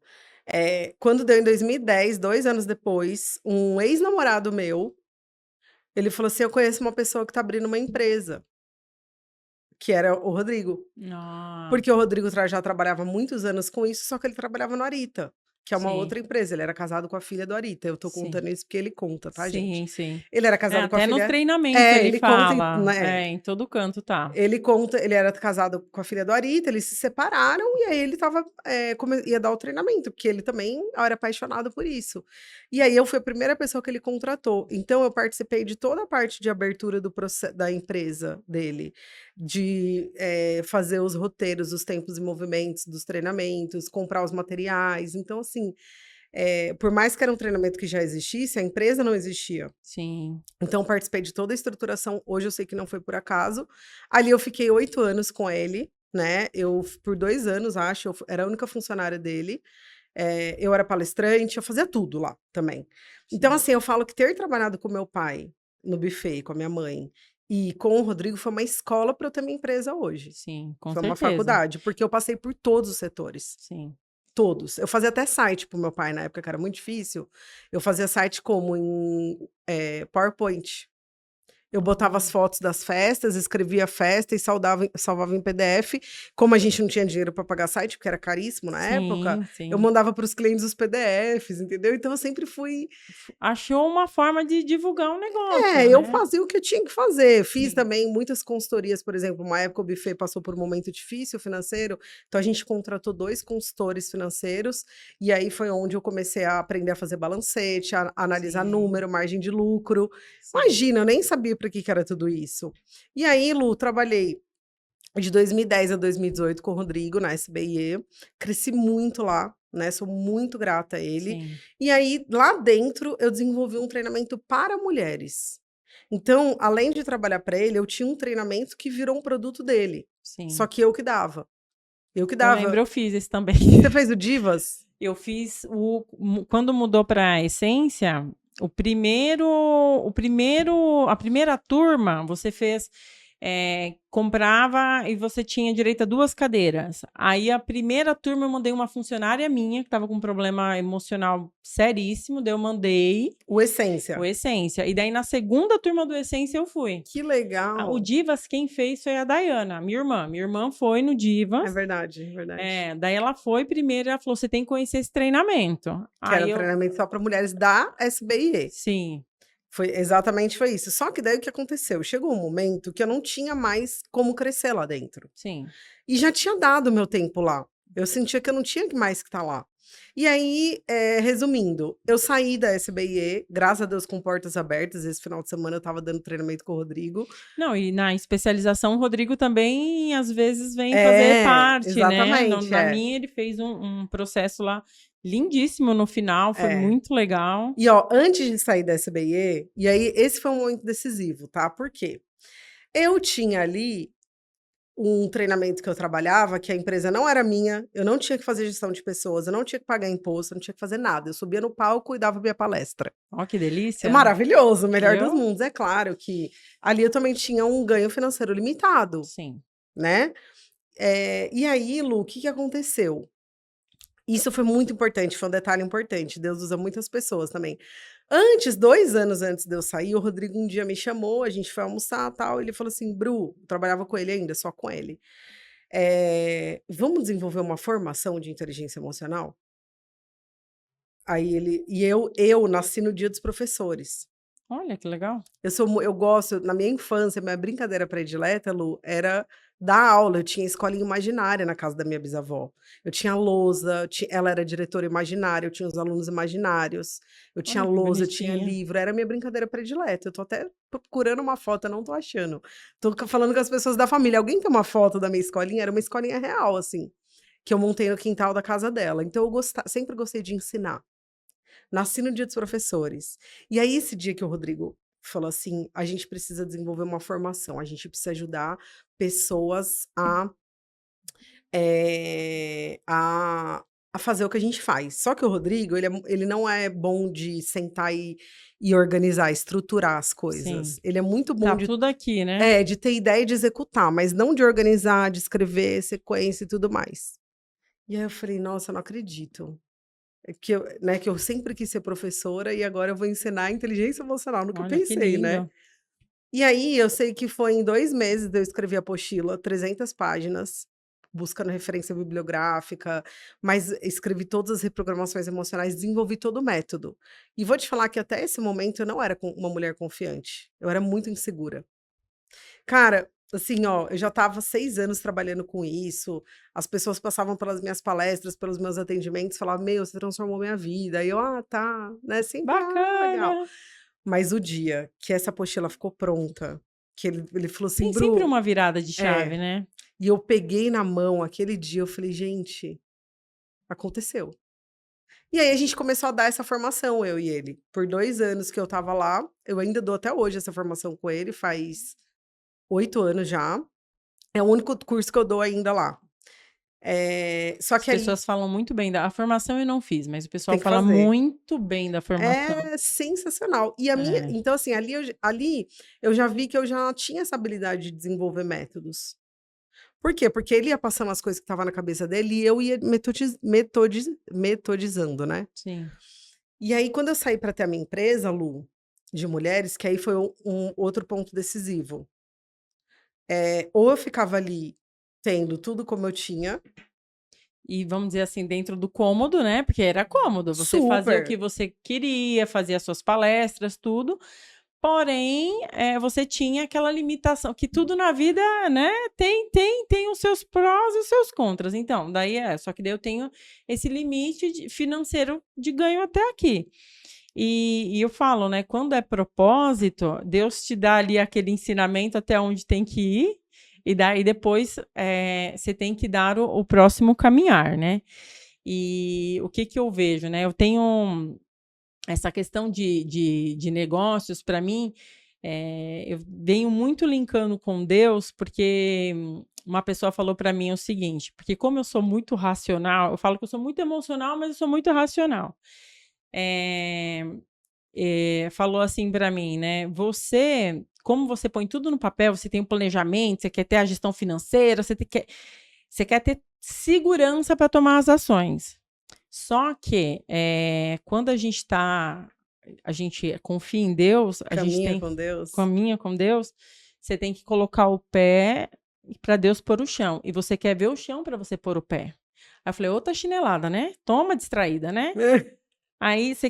Quando deu em 2010, 2 anos depois, um ex-namorado meu, ele falou assim: "Eu conheço uma pessoa que tá abrindo uma empresa", que era o Rodrigo. Ah, Porque o Rodrigo já trabalhava muitos anos com isso, só que ele trabalhava no Arita, que é uma sim, outra empresa, ele era casado com a filha do Arita, eu tô sim. contando isso porque ele conta, tá, gente. Sim, sim. Ele era É, casado com a até nos filha treinamentos ele ele conta fala. né, É, em todo canto tá. ele era casado com a filha do Arita, eles se separaram e aí ele estava, ia dar o treinamento, porque ele também era apaixonado por isso. E aí eu fui a primeira pessoa que ele contratou, então eu participei de toda a parte de abertura da empresa dele, de, fazer os roteiros, os tempos e movimentos dos treinamentos, comprar os materiais, então assim, por mais que era um treinamento que já existisse, a empresa não existia. Sim, Então participei de toda a estruturação, hoje eu sei que não foi por acaso. Ali eu fiquei 8 anos com ele, né, por 2 anos acho, era a única funcionária dele, eu era palestrante, eu fazia tudo lá também. Então sim, assim, eu falo que ter trabalhado com meu pai no buffet, com a minha mãe, e com o Rodrigo foi uma escola para eu ter minha empresa hoje. sim, com Foi uma certeza. faculdade, porque eu passei por todos os setores, Sim. todos. Eu fazia até site para o meu pai na época que era muito difícil, eu fazia site como em, PowerPoint. Eu botava as Ah, fotos das festas, escrevia a festa e salvava em PDF. Como a gente não tinha dinheiro para pagar site, porque era caríssimo na época, sim, eu sim. mandava para os clientes os PDFs, entendeu? Então eu sempre fui Achou uma forma de divulgar um negócio, eu né? fazia o que eu tinha que fazer. Fiz Sim, também muitas consultorias, por exemplo, uma época o buffet passou por um momento difícil financeiro, então a gente contratou 2 consultores financeiros, e aí foi onde eu comecei a aprender a fazer balancete, a analisar sim, número, margem de lucro. sim. Imagina, eu nem sabia para que era tudo isso. E aí, Lu, trabalhei de 2010 a 2018 com o Rodrigo na SBIE, cresci muito lá, né? Sou muito grata a ele. Sim, E aí, lá dentro, eu desenvolvi um treinamento para mulheres. Então, além de trabalhar para ele, eu tinha um treinamento que virou um produto dele. Só sim. que eu que dava. Eu que Eu dava. lembro, eu fiz esse também. Você fez o Divas? Eu fiz quando mudou para a Essência, a primeira turma, você fez, comprava e você tinha direito a 2 cadeiras. Aí a primeira turma eu mandei uma funcionária minha que estava com um problema emocional seríssimo, daí eu mandei O Essência. o Essência. E daí na segunda turma do Essência eu fui. Que O legal. Divas quem fez foi a Dayana, minha irmã. Minha irmã foi no É Divas. verdade, é verdade. Daí ela foi primeiro, ela falou: você tem que conhecer esse treinamento. Que era Aí um eu, treinamento só para mulheres da SBIE. sim, Foi isso. Só que daí o que aconteceu? Chegou um momento que eu não tinha mais como crescer lá dentro. sim. E já tinha dado meu tempo lá. Eu sentia que eu não tinha mais que estar lá. E aí, resumindo, eu saí da SBIE, graças a Deus com portas abertas. Esse final de semana eu estava dando treinamento com o Rodrigo. Não, e na especialização, o Rodrigo também, às vezes, vem fazer parte, né? Exatamente, Na minha, ele fez um processo lá lindíssimo no final, foi é. muito legal. E ó, antes de sair da SBIE, e aí esse foi um momento decisivo, tá? Por quê? Eu tinha ali um treinamento que eu trabalhava, que a empresa não era minha, eu não tinha que fazer gestão de pessoas, eu não tinha que pagar imposto, eu não tinha que fazer nada. Eu subia no palco e dava minha palestra. Ó, que É delícia. maravilhoso, o melhor dos Eu? mundos. É claro que ali eu também tinha um ganho financeiro limitado, Sim. né? E aí, Lu, o que que aconteceu? Isso foi muito importante, foi um detalhe importante. Deus usa muitas pessoas também. Antes, 2 anos antes de eu sair, o Rodrigo um dia me chamou, a gente foi almoçar tal. Ele falou assim: Bru, eu trabalhava com ele ainda, só com ele. Vamos desenvolver uma formação de inteligência emocional? Aí ele. E eu nasci no Dia dos Professores. Olha, que legal. Eu gosto, na minha infância, minha brincadeira predileta, Lu, era dar aula. Eu tinha escolinha imaginária na casa da minha bisavó. Eu tinha lousa, ela era diretora imaginária, eu tinha os alunos imaginários, eu tinha Olha que lousa, eu tinha bonitinha. livro, era a minha brincadeira predileta. Eu tô até procurando uma foto, eu não tô achando. Falando com as pessoas da família. Alguém tem uma foto da minha escolinha? Era uma escolinha real, assim, que eu montei no quintal da casa dela. Então sempre gostei de ensinar. Nasci no Dia dos Professores. E aí, esse dia que o Rodrigo falou assim: a gente precisa desenvolver uma formação, a gente precisa ajudar pessoas a fazer o que a gente faz. Só que o Rodrigo, ele não é bom de sentar e organizar, estruturar as Sim. coisas. Ele é muito bom Tá tudo aqui, né? de ter ideia e de executar, mas não de organizar, de escrever sequência e tudo mais. E aí eu falei: nossa, eu não acredito. Que eu sempre quis ser professora e agora eu vou ensinar inteligência emocional, nunca Olha que pensei, né. lindo. E aí eu sei que foi em 2 meses eu escrevi a apostila, 300 páginas, buscando referência bibliográfica, mas escrevi todas as reprogramações emocionais, desenvolvi todo o método. E vou te falar que até esse momento eu não era uma mulher confiante, eu era muito insegura. Cara, assim, ó, eu já estava 6 anos trabalhando com isso, as pessoas passavam pelas minhas palestras, pelos meus atendimentos, falavam: "Meu, você transformou minha vida". Aí eu: "Ah, tá", né, sempre: "Ah, legal". Bacana. Mas o dia que essa apostila ficou pronta, que ele falou assim: Tem sempre "Bru". uma virada de É, chave, né? e eu peguei na mão aquele dia, eu falei: "Gente, aconteceu". E aí a gente começou a dar essa formação, eu e ele. Por 2 anos que eu estava lá, eu ainda dou até hoje essa formação com ele, faz 8 anos já. É o único curso que eu dou ainda lá. Só As que ali pessoas falam muito bem da a formação eu não fiz, mas o pessoal tem que fala fazer. muito bem da formação. É sensacional. E a minha É, então assim, ali eu já vi que eu já tinha essa habilidade de desenvolver métodos. Por quê? Porque ele ia passando as coisas que estavam na cabeça dele e eu ia metodizando, né. sim. E aí quando eu saí para ter a minha empresa, Lu, de mulheres, que aí foi um outro ponto decisivo. Ou eu ficava ali tendo tudo como eu tinha. E vamos dizer assim, dentro do cômodo, né, porque era cômodo, você fazia o que Super. você queria, fazia as suas palestras, tudo, porém, você tinha aquela limitação, que tudo na vida, né, tem os seus prós e os seus contras. Então, daí só que daí eu tenho esse limite financeiro de ganho até aqui. E eu falo, né, quando é propósito, Deus te dá ali aquele ensinamento até onde tem que ir, E daí depois você tem que dar o próximo caminhar, né? E o que eu vejo, né? Eu tenho essa questão de negócios, para mim, eu venho muito linkando com Deus, porque uma pessoa falou para mim o seguinte, porque como eu sou muito racional, eu falo que eu sou muito emocional, mas eu sou muito racional. Falou assim para mim, né? Como você põe tudo no papel, você tem um planejamento, você quer ter a gestão financeira, você quer ter segurança para tomar as ações. Só que quando a gente confia em Deus, caminha com Deus, você tem que colocar o pé para Deus pôr o chão. E você quer ver o chão para você pôr o pé. Aí eu falei, outra chinelada, né? Toma distraída, né? Aí você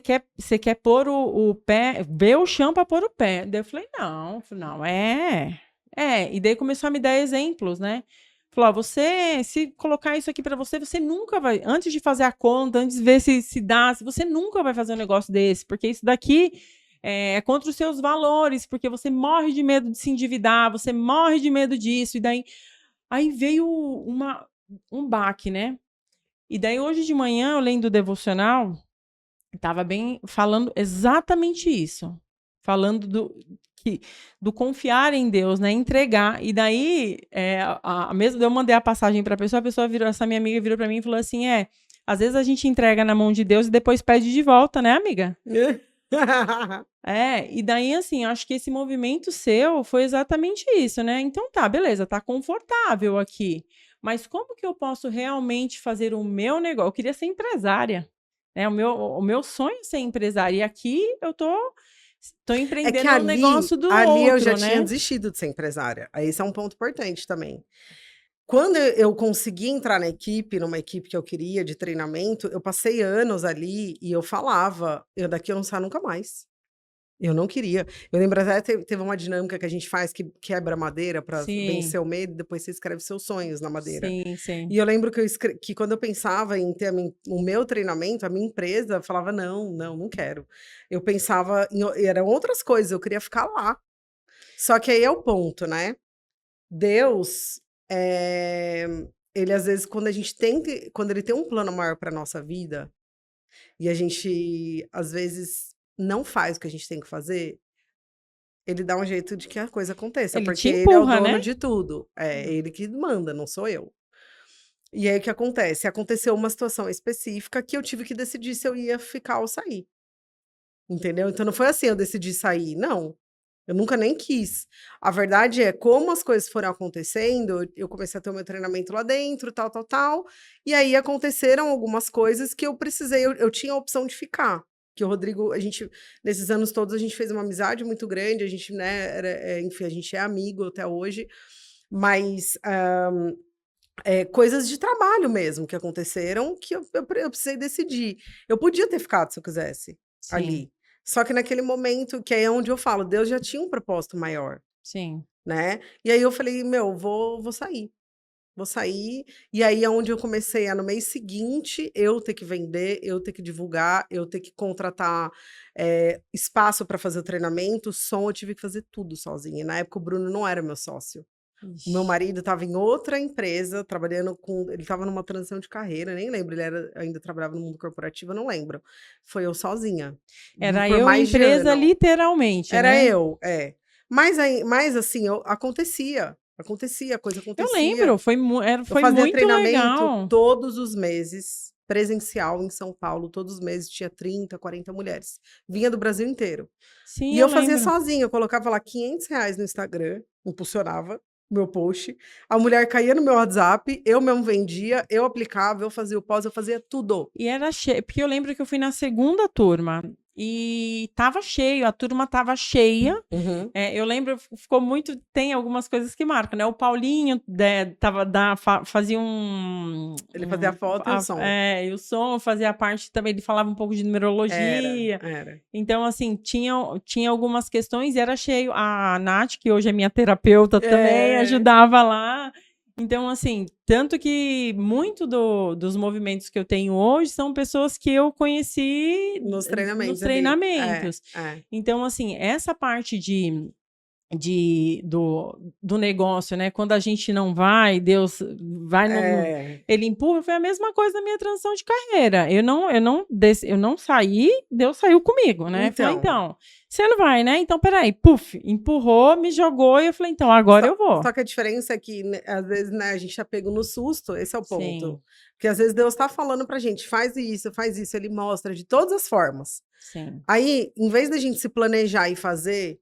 quer pôr o pé, ver o chão para pôr o pé. Daí eu falei, não, E daí começou a me dar exemplos, né? Falou, se colocar isso aqui para você, você nunca vai, antes de fazer a conta, antes de ver se dá, você nunca vai fazer um negócio desse, porque isso daqui é contra os seus valores, porque você morre de medo de se endividar, você morre de medo disso, e daí aí veio um baque, né? E daí hoje de manhã, eu lendo o devocional, estava bem falando exatamente isso, falando do confiar em Deus, né? Entregar. E daí, mesmo eu mandei a passagem para a pessoa virou, essa minha amiga virou para mim e falou assim: às vezes a gente entrega na mão de Deus e depois pede de volta, né, amiga? E daí, assim, acho que esse movimento seu foi exatamente isso, né? Então tá, beleza, tá confortável aqui. Mas como que eu posso realmente fazer o meu negócio? Eu queria ser empresária, né? O meu sonho é ser empresária. E aqui eu tô empreendendo um negócio do outro, ali eu já né? tinha desistido de ser empresária. Aí esse é um ponto importante também. Quando eu consegui entrar numa equipe que eu queria, de treinamento, eu passei anos ali e eu falava, daqui eu não saio nunca mais. Eu não queria. Eu lembro até, teve uma dinâmica que a gente faz que quebra madeira para vencer o medo, depois você escreve seus sonhos na madeira. Sim. E eu lembro que quando eu pensava em ter o meu treinamento, a minha empresa, eu falava, não quero. Eu pensava eram outras coisas, eu queria ficar lá. Só que aí é o ponto, né? Deus, ele às vezes, quando ele tem um plano maior para nossa vida, e a gente, às vezes, não faz o que a gente tem que fazer, ele dá um jeito de que a coisa aconteça, Ele porque te ele é o empurra, dono né? de tudo. É ele que manda, não sou eu. E aí o que acontece? Aconteceu uma situação específica que eu tive que decidir se eu ia ficar ou sair. Entendeu? Então não foi assim, eu decidi sair, não. Eu nunca nem quis. A verdade é, como as coisas foram acontecendo, eu comecei a ter o meu treinamento lá dentro, tal. E aí aconteceram algumas coisas que eu precisei, eu tinha a opção de ficar. Que o Rodrigo, nesses anos todos, a gente fez uma amizade muito grande, a gente, né, enfim, a gente é amigo até hoje, mas coisas de trabalho mesmo que aconteceram que eu precisei decidir. Eu podia ter ficado se eu quisesse ali. Só que naquele momento, que é onde eu falo, Deus já tinha um propósito maior. Sim. Né? E aí eu falei, vou sair. Vou sair. E aí é onde eu comecei no mês seguinte, eu ter que vender, eu ter que divulgar, eu ter que contratar espaço para fazer o treinamento, som, eu tive que fazer tudo sozinha. E na época o Bruno não era meu sócio. O meu marido estava em outra empresa, trabalhando ele estava numa transição de carreira, nem lembro, ainda trabalhava no mundo corporativo, não lembro. Foi eu sozinha. Era por eu mais de empresa, ano. literalmente, Era né? eu, Mas assim, acontecia, a coisa acontecia. Eu lembro, foi Eu fazia muito treinamento legal. todos os meses, presencial em São Paulo, todos os meses tinha 30, 40 mulheres. Vinha do Brasil inteiro. Sim, E eu eu fazia lembro. sozinha, eu colocava lá R$500 no Instagram, impulsionava meu post, a mulher caía no meu WhatsApp, eu mesmo vendia, eu aplicava, eu fazia o pós, eu fazia tudo. E era cheio, porque eu lembro que eu fui na segunda turma e tava cheio, a turma tava cheia. Eu lembro, ficou muito, tem algumas coisas que marcam, né? O Paulinho fazia Ele fazia a foto e o som. E o som fazia parte também, ele falava um pouco de numerologia. Era. Então, assim, tinha algumas questões e era cheio. A Nath, que hoje é minha terapeuta também, ajudava lá. Então, assim, tanto que muito dos movimentos que eu tenho hoje são pessoas que eu conheci nos treinamentos. Então, assim, essa parte de do negócio, né? Quando a gente não vai, Deus vai ele empurra. Foi a mesma coisa na minha transição de carreira. Eu não saí, Deus saiu comigo, né? Falei, então, você não vai, né? Então, peraí, puf, empurrou, me jogou e eu falei, então, agora eu vou. Só que a diferença é que, né, às vezes, né, a gente tá pego no susto, esse é o ponto. Sim. Porque às vezes Deus tá falando pra gente, faz isso, ele mostra de todas as formas. Sim. Aí, em vez da gente se planejar e fazer,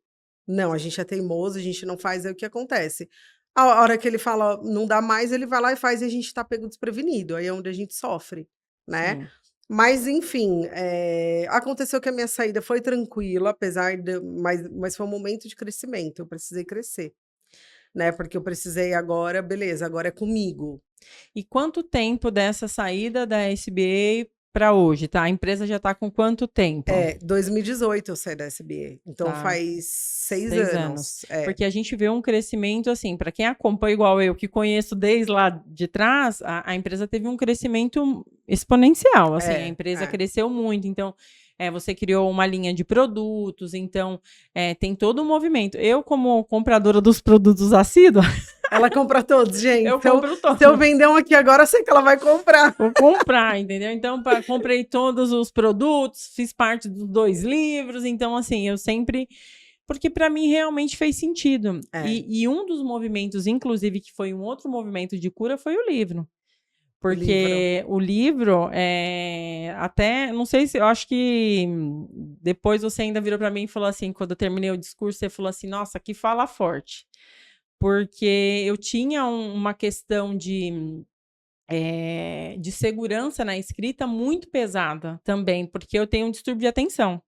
não, a gente é teimoso, a gente não faz, é o que acontece. A hora que ele fala, não dá mais, ele vai lá e faz e a gente tá pego desprevenido. Aí é onde a gente sofre, né? Sim. Mas, enfim, aconteceu que a minha saída foi tranquila, apesar de. Mas foi um momento de crescimento, eu precisei crescer, né? Porque eu precisei agora, beleza, agora é comigo. E quanto tempo dessa saída da SBA para hoje, tá? A empresa já está com quanto tempo? 2018 eu saí da SBA, então faz 6 anos. Porque a gente vê um crescimento, assim, para quem acompanha igual eu, que conheço desde lá de trás, a empresa teve um crescimento exponencial, assim, a empresa cresceu muito, então... você criou uma linha de produtos, então tem todo um movimento. Eu, como compradora dos produtos assídua... Ela compra todos, gente. Eu compro todos. Se eu vender um aqui agora, eu sei que ela vai comprar. Vou comprar, entendeu? Então, comprei todos os produtos, fiz parte dos 2 livros, então, assim, eu sempre... Porque para mim realmente fez sentido. E um dos movimentos, inclusive, que foi um outro movimento de cura, foi o livro. Porque o livro, até, não sei se, eu acho que depois você ainda virou para mim e falou assim, quando eu terminei o discurso, você falou assim, nossa, que fala forte. Porque eu tinha uma questão de segurança na escrita muito pesada também, porque eu tenho um distúrbio de atenção.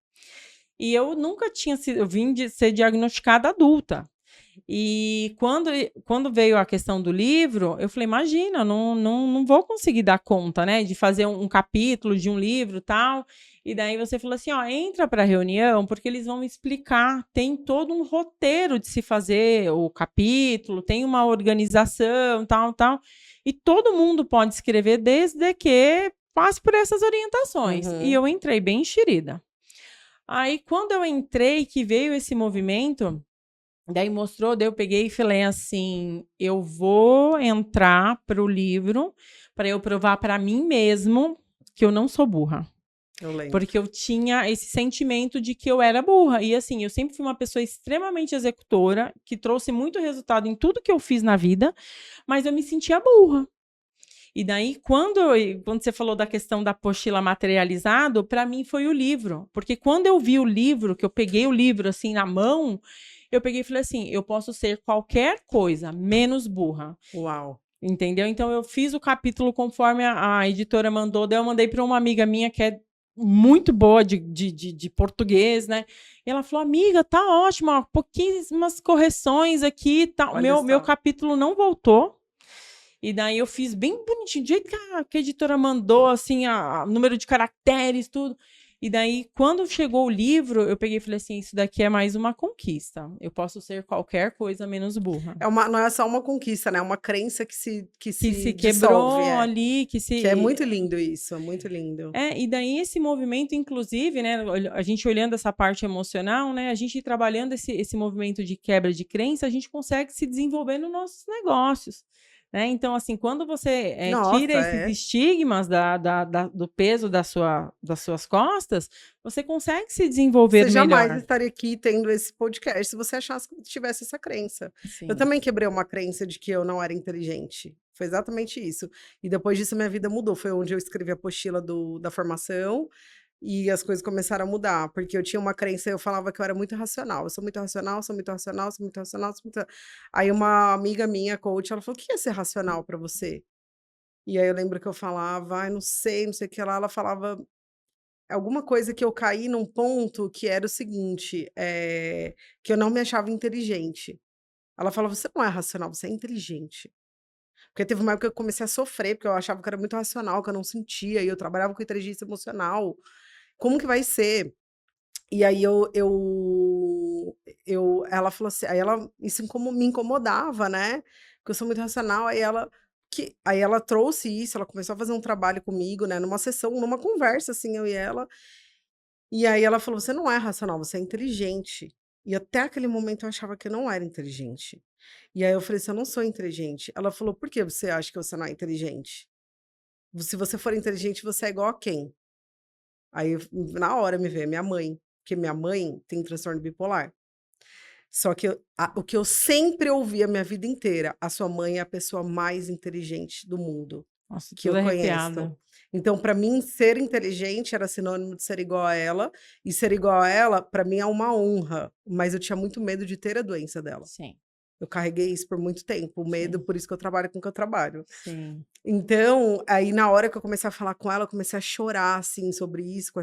E eu nunca tinha sido, eu vim de ser diagnosticada adulta. E quando veio a questão do livro, eu falei, imagina, não vou conseguir dar conta, né, de fazer um capítulo de um livro e tal. E daí você falou assim, ó, entra para a reunião, porque eles vão explicar, tem todo um roteiro de se fazer o capítulo, tem uma organização, tal. E todo mundo pode escrever desde que passe por essas orientações. E eu entrei bem enxerida. Aí, quando eu entrei, que veio esse movimento... Daí mostrou, daí eu peguei e falei assim, eu vou entrar para o livro para eu provar para mim mesmo que eu não sou burra. Eu lembro. Porque eu tinha esse sentimento de que eu era burra. E assim, eu sempre fui uma pessoa extremamente executora, que trouxe muito resultado em tudo que eu fiz na vida, mas eu me sentia burra. E daí, quando você falou da questão da apostila materializado, para mim foi o livro. Porque quando eu vi o livro, que eu peguei o livro assim na mão... Eu peguei e falei assim, eu posso ser qualquer coisa, menos burra. Uau. Entendeu? Então, eu fiz o capítulo conforme a editora mandou, daí eu mandei para uma amiga minha que é muito boa de português, né? E ela falou, amiga, tá ótimo, ó, pouquíssimas correções aqui, tá. Meu capítulo não voltou. E daí eu fiz bem bonitinho, do jeito que a editora mandou, assim, o número de caracteres, tudo. E daí, quando chegou o livro, eu peguei e falei assim, isso daqui é mais uma conquista. Eu posso ser qualquer coisa menos burra. Não é só uma conquista, né? É uma crença que se quebrou dissolve, ali, que é muito lindo isso, é muito lindo. E daí esse movimento, inclusive, né, a gente olhando essa parte emocional, né, a gente trabalhando esse movimento de quebra de crença, a gente consegue se desenvolver nos nossos negócios. Né? Então, assim, quando você tira esses estigmas do peso das suas costas, você consegue se desenvolver melhor. Você jamais estaria aqui tendo esse podcast se você achasse que tivesse essa crença. Sim. Eu também quebrei uma crença de que eu não era inteligente. Foi exatamente isso. E depois disso, minha vida mudou. Foi onde eu escrevi a apostila da formação. E as coisas começaram a mudar, porque eu tinha uma crença, eu falava que eu era muito racional. Eu sou muito racional, sou muito racional, sou muito racional, sou muito... Aí uma amiga minha, coach, ela falou, o que é ser racional para você? E aí eu lembro que eu falava, não sei o que lá. Ela falava alguma coisa que eu caí num ponto que era o seguinte, que eu não me achava inteligente. Ela falava, você não é racional, você é inteligente. Porque teve uma época que eu comecei a sofrer, porque eu achava que eu era muito racional, que eu não sentia, e eu trabalhava com inteligência emocional. Como que vai ser? E aí ela falou assim, isso me incomodava, né? Porque eu sou muito racional, aí ela trouxe isso, ela começou a fazer um trabalho comigo, né? Numa sessão, numa conversa, assim, eu e ela. E aí ela falou, você não é racional, você é inteligente. E até aquele momento eu achava que eu não era inteligente. E aí eu falei assim: "Eu não sou inteligente". Ela falou: "Por que você acha que você não é inteligente? Se você for inteligente, você é igual a quem?". Aí na hora me veio a minha mãe, porque minha mãe tem transtorno bipolar. Só que o que eu sempre ouvi a minha vida inteira: "A sua mãe é a pessoa mais inteligente do mundo Nossa, que eu toda conheço". arrepiada. Então, para mim, ser inteligente era sinônimo de ser igual a ela, e ser igual a ela, para mim, é uma honra, mas eu tinha muito medo de ter a doença dela. Sim, Eu carreguei isso por muito tempo, o medo, sim, por isso que eu trabalho com o que eu trabalho. sim. Então, aí na hora que eu comecei a falar com ela, eu comecei a chorar, assim, sobre isso, com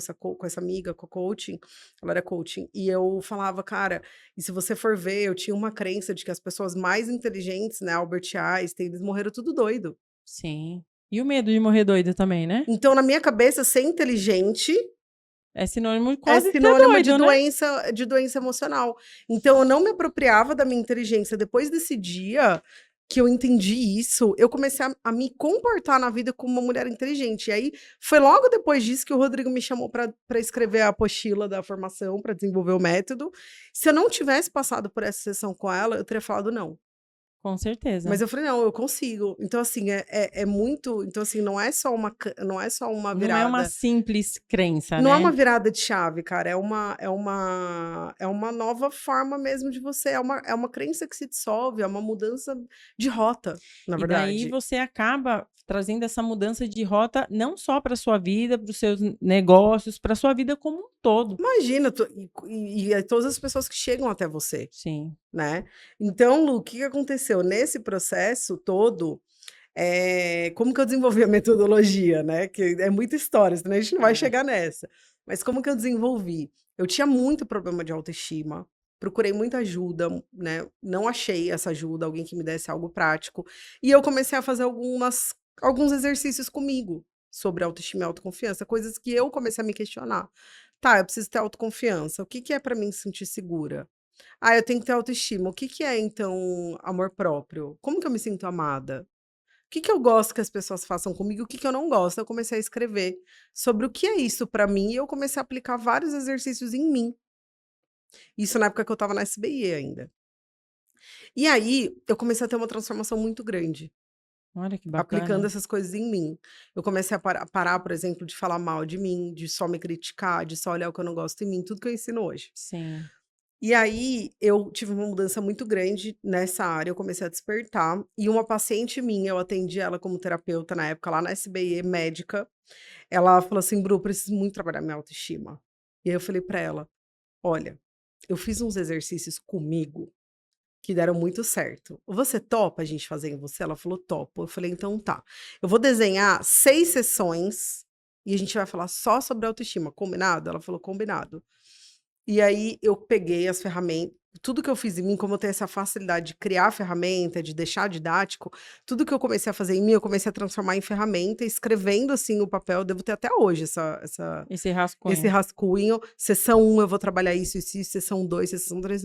essa amiga, com a coaching, ela era coaching, e eu falava: "Cara, e se você for ver, eu tinha uma crença de que as pessoas mais inteligentes, né, Albert Einstein, eles morreram tudo doido". Sim. E o medo de morrer doida também, né? Então, na minha cabeça, ser inteligente É sinônimo é quase de ser sinônimo doido, né? de doença emocional. Então eu não me apropriava da minha inteligência. Depois desse dia que eu entendi isso, eu comecei a me comportar na vida como uma mulher inteligente. E aí foi logo depois disso que o Rodrigo me chamou para escrever a apostila da formação, para desenvolver o método. Se eu não tivesse passado por essa sessão com ela, eu teria falado não. Com Mas certeza. eu falei: "Não, eu consigo". Então, assim, é muito, então, assim, não é só uma Não é uma virada. simples crença, Não é uma né? virada de chave, cara, é uma nova forma mesmo de você, é uma crença que se dissolve, é uma mudança de rota, na E daí verdade. você acaba trazendo essa mudança de rota não só para sua vida, para os seus negócios, para sua vida como um todo. Imagina, todas as pessoas que chegam até você, Sim. né. Então, Lu, o que que aconteceu? Nesse processo todo, como que eu desenvolvi a metodologia, né, que é muita história, senão a gente não vai É. chegar nessa. Mas como que eu desenvolvi? Eu tinha muito problema de autoestima, procurei muita ajuda, né, não achei essa ajuda, alguém que me desse algo prático, e eu comecei a fazer alguns exercícios comigo, sobre autoestima e autoconfiança, coisas que eu comecei a me questionar. "Tá, eu preciso ter autoconfiança, o que que é para mim se sentir segura? Ah, eu tenho que ter autoestima, o que que é então amor próprio? Como que eu me sinto amada? O que que eu gosto que as pessoas façam comigo, o que que eu não gosto?". Eu comecei a escrever sobre o que é isso pra mim e eu comecei a aplicar vários exercícios em mim. Isso na época que eu estava na SBI ainda. E aí, eu comecei a ter uma transformação muito grande, Olha que aplicando bacana. essas coisas em mim. Eu comecei a parar, por exemplo, de falar mal de mim, de só me criticar, de só olhar o que eu não gosto em mim, tudo que eu ensino hoje. Sim, E aí, eu tive uma mudança muito grande nessa área, eu comecei a despertar, e uma paciente minha, eu atendi ela como terapeuta na época lá na SBI, médica. Ela falou assim: "Bru, eu preciso muito trabalhar minha autoestima". E aí eu falei pra ela: "Olha, eu fiz uns exercícios comigo que deram muito certo. Você topa a gente fazer em você?". Ela falou: "Topo". Eu falei: "Então tá. Eu vou desenhar 6 sessões e a gente vai falar só sobre autoestima, combinado?". Ela falou: "Combinado". E aí eu peguei as ferramentas, tudo que eu fiz em mim, como eu tenho essa facilidade de criar ferramenta, de deixar didático, tudo que eu comecei a fazer em mim, eu comecei a transformar em ferramenta, escrevendo, assim, o papel, devo ter até hoje esse esse rascunho. rascunho. Sessão um eu vou trabalhar isso, isso, sessão 2, sessão 3.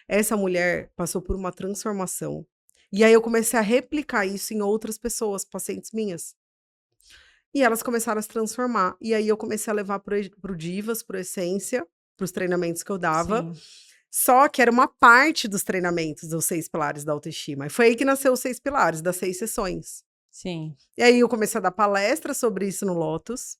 Essa mulher passou por uma transformação. E aí eu comecei a replicar isso em outras pessoas, pacientes minhas. E elas começaram a se transformar. E aí eu comecei a levar pro Divas, pro Essência, para os treinamentos que eu dava. Sim, Só que era uma parte dos treinamentos dos 6 pilares da autoestima. E foi aí que nasceu os 6 pilares, das 6 sessões. sim, E aí eu comecei a dar palestra sobre isso no Lotus.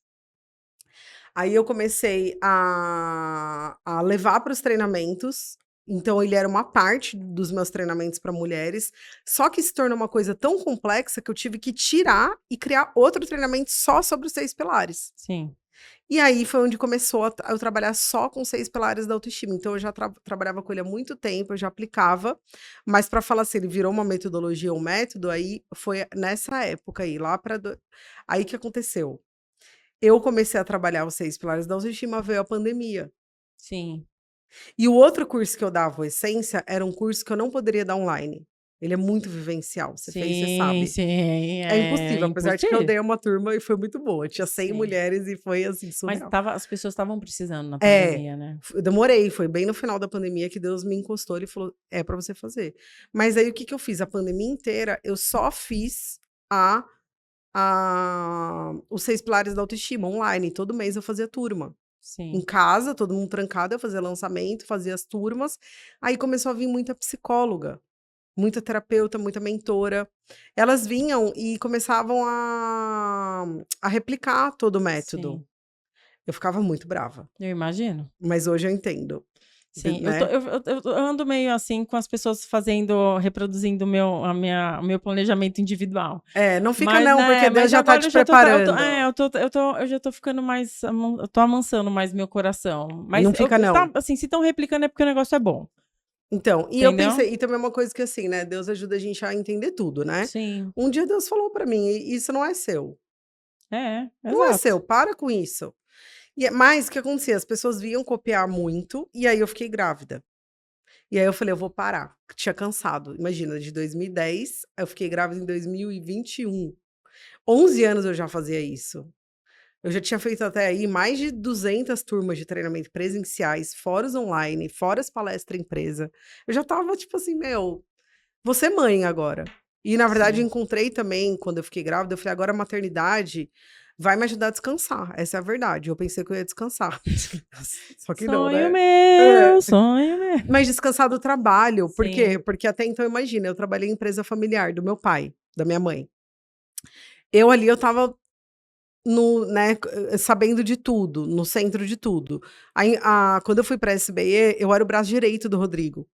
Aí eu comecei a levar para os treinamentos, então ele era uma parte dos meus treinamentos para mulheres, só que se tornou uma coisa tão complexa que eu tive que tirar e criar outro treinamento só sobre os 6 pilares. sim. E aí foi onde começou eu trabalhar só com 6 pilares da autoestima, então eu já trabalhava com ele há muito tempo, eu já aplicava, mas para falar assim, ele virou uma metodologia, um método, aí foi nessa época aí, lá para aí que aconteceu? Eu comecei a trabalhar os 6 pilares da autoestima, veio a pandemia. Sim. E o outro curso que eu dava, o Essência, era um curso que eu não poderia dar online. Ele é muito vivencial, você fez, você Sim, sabe. sim, É é impossível, apesar de que eu impossível. dei uma turma e foi muito boa. Tinha 100 Sim. mulheres e foi, assim, Mas surreal. as pessoas estavam precisando na É, pandemia, né. eu demorei, foi bem no final da pandemia que Deus me encostou, ele falou: "É pra você fazer". Mas aí o que que eu fiz? A pandemia inteira eu só fiz a os 6 pilares da autoestima online, todo mês eu fazia turma. Sim. Em casa, todo mundo trancado, eu fazia lançamento, fazia as turmas. Aí começou a vir muita psicóloga, muita terapeuta, muita mentora. Elas vinham e começavam a replicar todo o método. Sim. Eu ficava muito brava, Eu imagino. mas hoje eu entendo, Sim, né? eu ando meio assim com as pessoas fazendo, reproduzindo o meu planejamento individual. É, não fica Mas, não, porque né, Deus mas já tá agora te preparando. eu já tô ficando mais, eu tô amansando mais meu coração. Mas, Não fica não. assim, se estão replicando é porque o negócio é bom, Então, e eu entendeu? pensei, e também é uma coisa que assim, né? Deus ajuda a gente a entender tudo, né? Sim, Um dia Deus falou pra mim, isso não é seu. Não é seu, exato. para com isso. Mas o que acontecia? As pessoas vinham copiar muito, e aí eu fiquei grávida. E aí eu falei, eu vou parar. Tinha cansado. Imagina, de 2010, eu fiquei grávida em 2021. 11 anos eu já fazia isso. Eu já tinha feito até aí mais de 200 turmas de treinamento presenciais, fora os online, fora as palestras empresa. Eu já tava tipo assim, meu, vou ser mãe agora. E na verdade eu Sim. encontrei também, quando eu fiquei grávida, eu falei, agora a maternidade vai me ajudar a descansar. Essa é a verdade. Eu pensei que eu ia descansar. Só que não, Sonho né? É. meu, sonho meu. Mas descansar do trabalho. Por quê? Sim, Porque até então, imagina, eu trabalhei em empresa familiar do meu pai, da minha mãe. Eu ali, eu tava no, né, sabendo de tudo, no centro de tudo. Aí, quando eu fui pra SBE, eu era o braço direito do Rodrigo.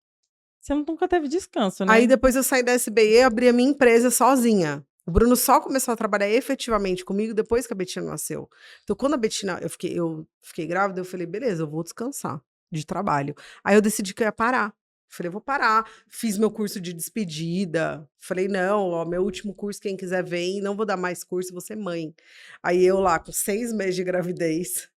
você nunca teve descanso, Aí né? depois eu saí da SBE, abri a minha empresa sozinha. O Bruno só começou a trabalhar efetivamente comigo depois que a Betina nasceu. Então, quando a Betina, eu fiquei grávida, eu falei, beleza, eu vou descansar de trabalho. Aí eu decidi que eu ia parar. Falei, vou parar. Fiz meu curso de despedida. Falei, não, ó, meu último curso, quem quiser vem, não vou dar mais curso, vou ser mãe. Aí eu lá, com 6 meses de gravidez,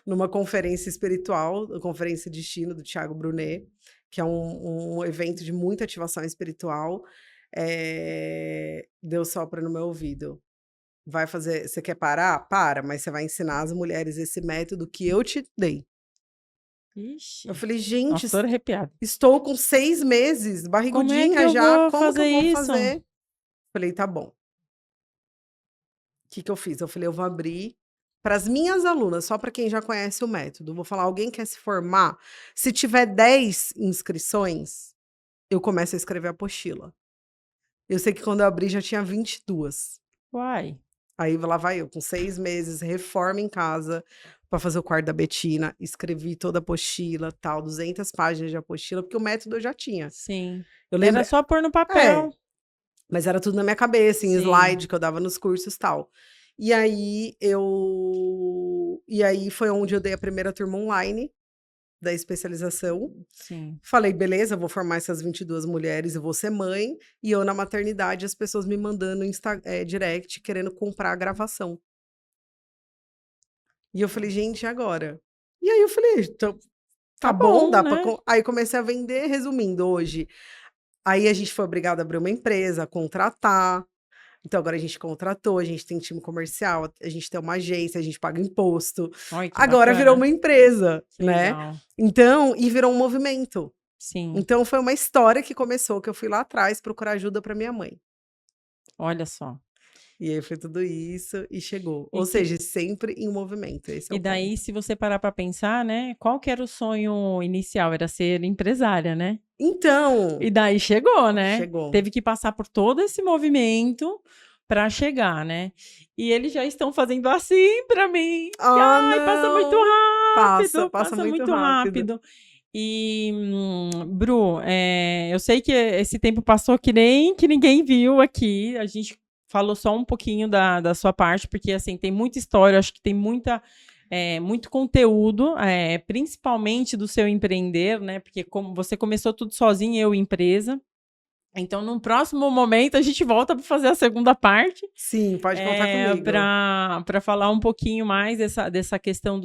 numa conferência espiritual, a Conferência Destino, do Thiago Brunet, que é um evento de muita ativação espiritual. Deus sopra no meu ouvido. Vai fazer, você quer parar? Para, mas você vai ensinar as mulheres esse método que eu te dei. Eu Ixi, falei, gente, nossa, tô arrepiada. estou com 6 meses, Como é que barrigudinha eu já, vou como que fazer eu vou isso? fazer? Falei, tá bom. O que que eu fiz? Eu falei, eu vou abrir para as minhas alunas, só para quem já conhece o método. Vou falar, alguém quer se formar? Se tiver 10 inscrições, eu começo a escrever a apostila. Eu sei que quando eu abri já tinha 22. Uai, Aí lá vai eu, com 6 meses, reforma em casa para fazer o quarto da Betina, escrevi toda a apostila, tal, 200 páginas de apostila, porque o método eu já tinha. sim. Eu Era lembro, só pôr no é, papel. mas era tudo na minha cabeça, em Sim, slide que eu dava nos cursos, tal. E aí foi onde eu dei a primeira turma online da especialização. sim. Falei, beleza, vou formar essas 22 mulheres, eu vou ser mãe. E eu na maternidade, as pessoas me mandando direct, querendo comprar a gravação. E eu falei, gente, e agora? E aí eu falei, então, Tá tá bom, bom, dá pra. né? Aí comecei a vender, resumindo, hoje. Aí a gente foi obrigado a abrir uma empresa, a contratar. Então agora a gente contratou, a gente tem time comercial, a gente tem uma agência, a gente paga imposto. Olha que Agora virou bacana. uma empresa, Que né? legal. Então, e virou um movimento. Sim, Então foi uma história que começou, que eu fui lá atrás procurar ajuda para minha mãe. olha só. E aí foi tudo isso e chegou. E Ou que seja, sempre em movimento, esse é e o daí, ponto. se você parar para pensar, né, qual que era o sonho inicial? Era ser empresária, né? Então, E daí chegou, né? chegou. Teve que passar por todo esse movimento para chegar, né? E eles já estão fazendo assim para mim. Ah, Ai, não! Passa passa muito muito rápido. rápido. E, Bru, eu sei que esse tempo passou que nem que ninguém viu aqui. A gente falou só um pouquinho da sua parte, porque assim, tem muita história, acho que tem muito conteúdo, principalmente do seu empreender, né? Porque como você começou tudo sozinho, eu empresa. Então, num próximo momento, a gente volta para fazer a segunda parte, Sim, pode contar comigo. para falar um pouquinho mais dessa questão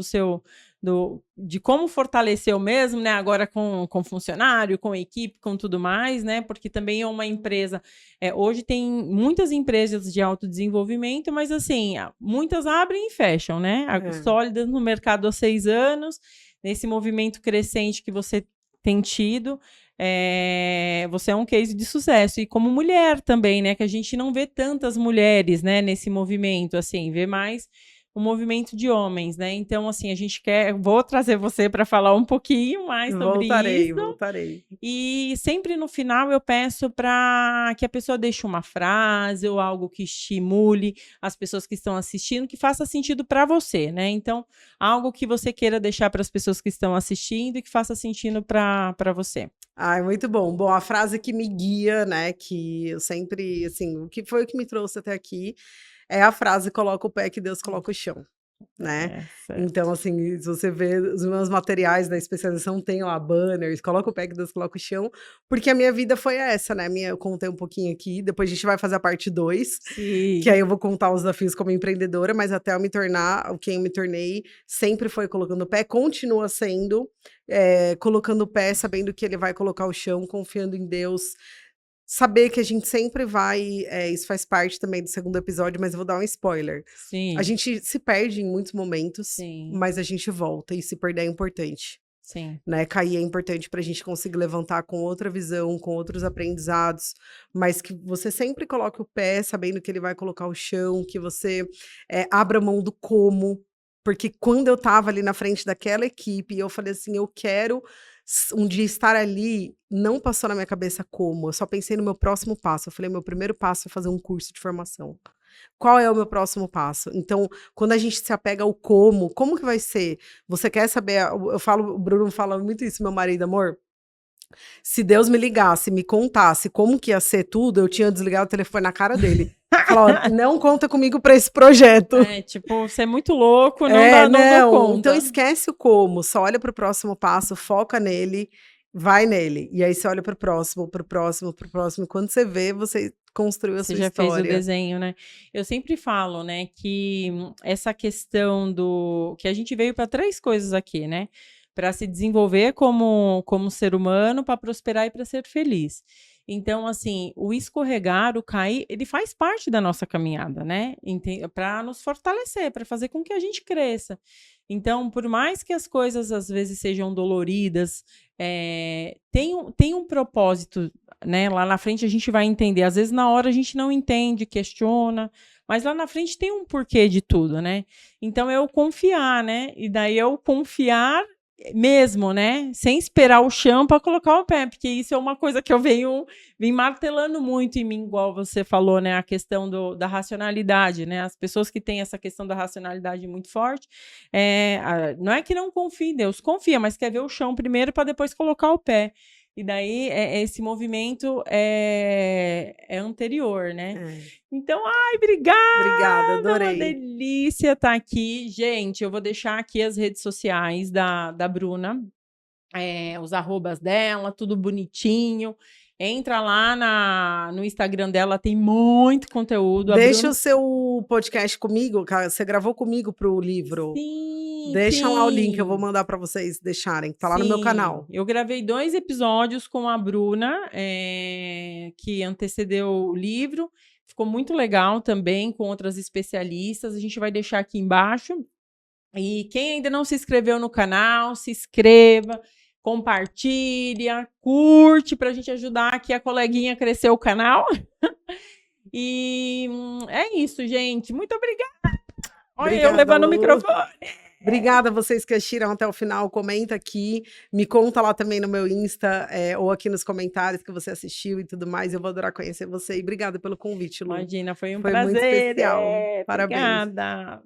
de como fortalecer o mesmo, né? Agora com funcionário, com equipe, com tudo mais, né? Porque também é uma empresa. Hoje tem muitas empresas de autodesenvolvimento, mas assim, muitas abrem e fecham, né? É. Sólidas no mercado há 6 anos, nesse movimento crescente que você tem tido. Você é um case de sucesso. E como mulher também, né? Que a gente não vê tantas mulheres, né, nesse movimento, assim, vê mais um movimento de homens, né? Então, assim, a gente vou trazer você para falar um pouquinho mais sobre isso. Voltarei. E sempre no final eu peço para que a pessoa deixe uma frase ou algo que estimule as pessoas que estão assistindo, que faça sentido para você, né? Então, algo que você queira deixar para as pessoas que estão assistindo e que faça sentido para você. Ai, muito bom. Bom, a frase que me guia, né, que eu sempre, assim, o que foi o que me trouxe até aqui, é a frase: "Coloca o pé que Deus coloca o chão", né. Então, Certo. assim, se você vê os meus materiais da especialização, tem lá banners: "Coloca o pé que Deus coloca o chão", porque a minha vida foi essa, né, eu contei um pouquinho aqui, depois a gente vai fazer a parte 2, que Sim. aí eu vou contar os desafios como empreendedora, mas até eu me tornar quem eu me tornei, sempre foi colocando o pé, continua sendo, colocando o pé, sabendo que ele vai colocar o chão, confiando em Deus, saber que a gente sempre vai, isso faz parte também do segundo episódio, mas eu vou dar um spoiler. A Sim, gente se perde em muitos momentos, sim, mas a gente volta, e se perder é importante, sim. né, cair é importante para a gente conseguir levantar com outra visão, com outros aprendizados, mas que você sempre coloque o pé sabendo que ele vai colocar o chão, que você, abra mão do como, porque quando eu estava ali na frente daquela equipe e eu falei assim: "Eu quero um dia estar ali", não passou na minha cabeça como, eu só pensei no meu próximo passo, eu falei: "Meu primeiro passo é fazer um curso de formação. Qual é o meu próximo passo?". Então, quando a gente se apega ao como que vai ser? Você quer saber eu falo, o Bruno fala muito isso, meu marido: "Amor, se Deus me ligasse, me contasse como que ia ser tudo, eu tinha desligado o telefone na cara dele". Falar: "Ó, não conta comigo para esse projeto". É, tipo, você é muito louco, É, não dou não, então conta. esquece o como, só olha para o próximo passo, foca nele, vai nele. E aí você olha para o próximo, para o próximo, para o próximo, e quando você vê, você construiu a Você sua já fez o história. desenho, né? Eu sempre falo, né, que essa questão do que a gente veio para 3 coisas aqui, né? Para se desenvolver como ser humano, para prosperar e para ser feliz. Então, assim, o escorregar, o cair, ele faz parte da nossa caminhada, né? Para nos fortalecer, para fazer com que a gente cresça. Então, por mais que as coisas às vezes sejam doloridas, tem um propósito, né? Lá na frente a gente vai entender. Às vezes na hora a gente não entende, questiona, mas lá na frente tem um porquê de tudo, né? Então eu confiar, né? E daí eu confiar mesmo, né? Sem esperar o chão para colocar o pé, porque isso é uma coisa que eu vim martelando muito em mim, igual você falou, né? A questão da racionalidade, né? As pessoas que têm essa questão da racionalidade muito forte, não é que não confia em Deus, confia, mas quer ver o chão primeiro para depois colocar o pé. E daí esse movimento é anterior, né? É. Então, ai, obrigada! Obrigada, Uma adorei. delícia estar aqui. Gente, eu vou deixar aqui as redes sociais da Bruna, os arrobas dela, tudo bonitinho. Entra lá no Instagram dela, tem muito conteúdo. A Deixa Bruna. o seu podcast comigo, cara, você gravou comigo para o livro. Sim, Deixa lá o link, eu vou sim. mandar para vocês deixarem, tá lá no meu Sim, canal. eu gravei 2 episódios com a Bruna, que antecedeu o livro. Ficou muito legal também, com outras especialistas. A gente vai deixar aqui embaixo. E quem ainda não se inscreveu no canal, se inscreva, compartilha, curte para a gente ajudar aqui a coleguinha a crescer o canal. E é isso, gente. Muito obrigada. Olha, eu Obrigada, levando o Lu. microfone. Obrigada a vocês que assistiram até o final, comenta aqui, me conta lá também no meu Insta, ou aqui nos comentários que você assistiu e tudo mais, eu vou adorar conhecer você, e obrigada pelo convite, Lu. Imagina, foi um Foi muito prazer. especial. Parabéns. Obrigada.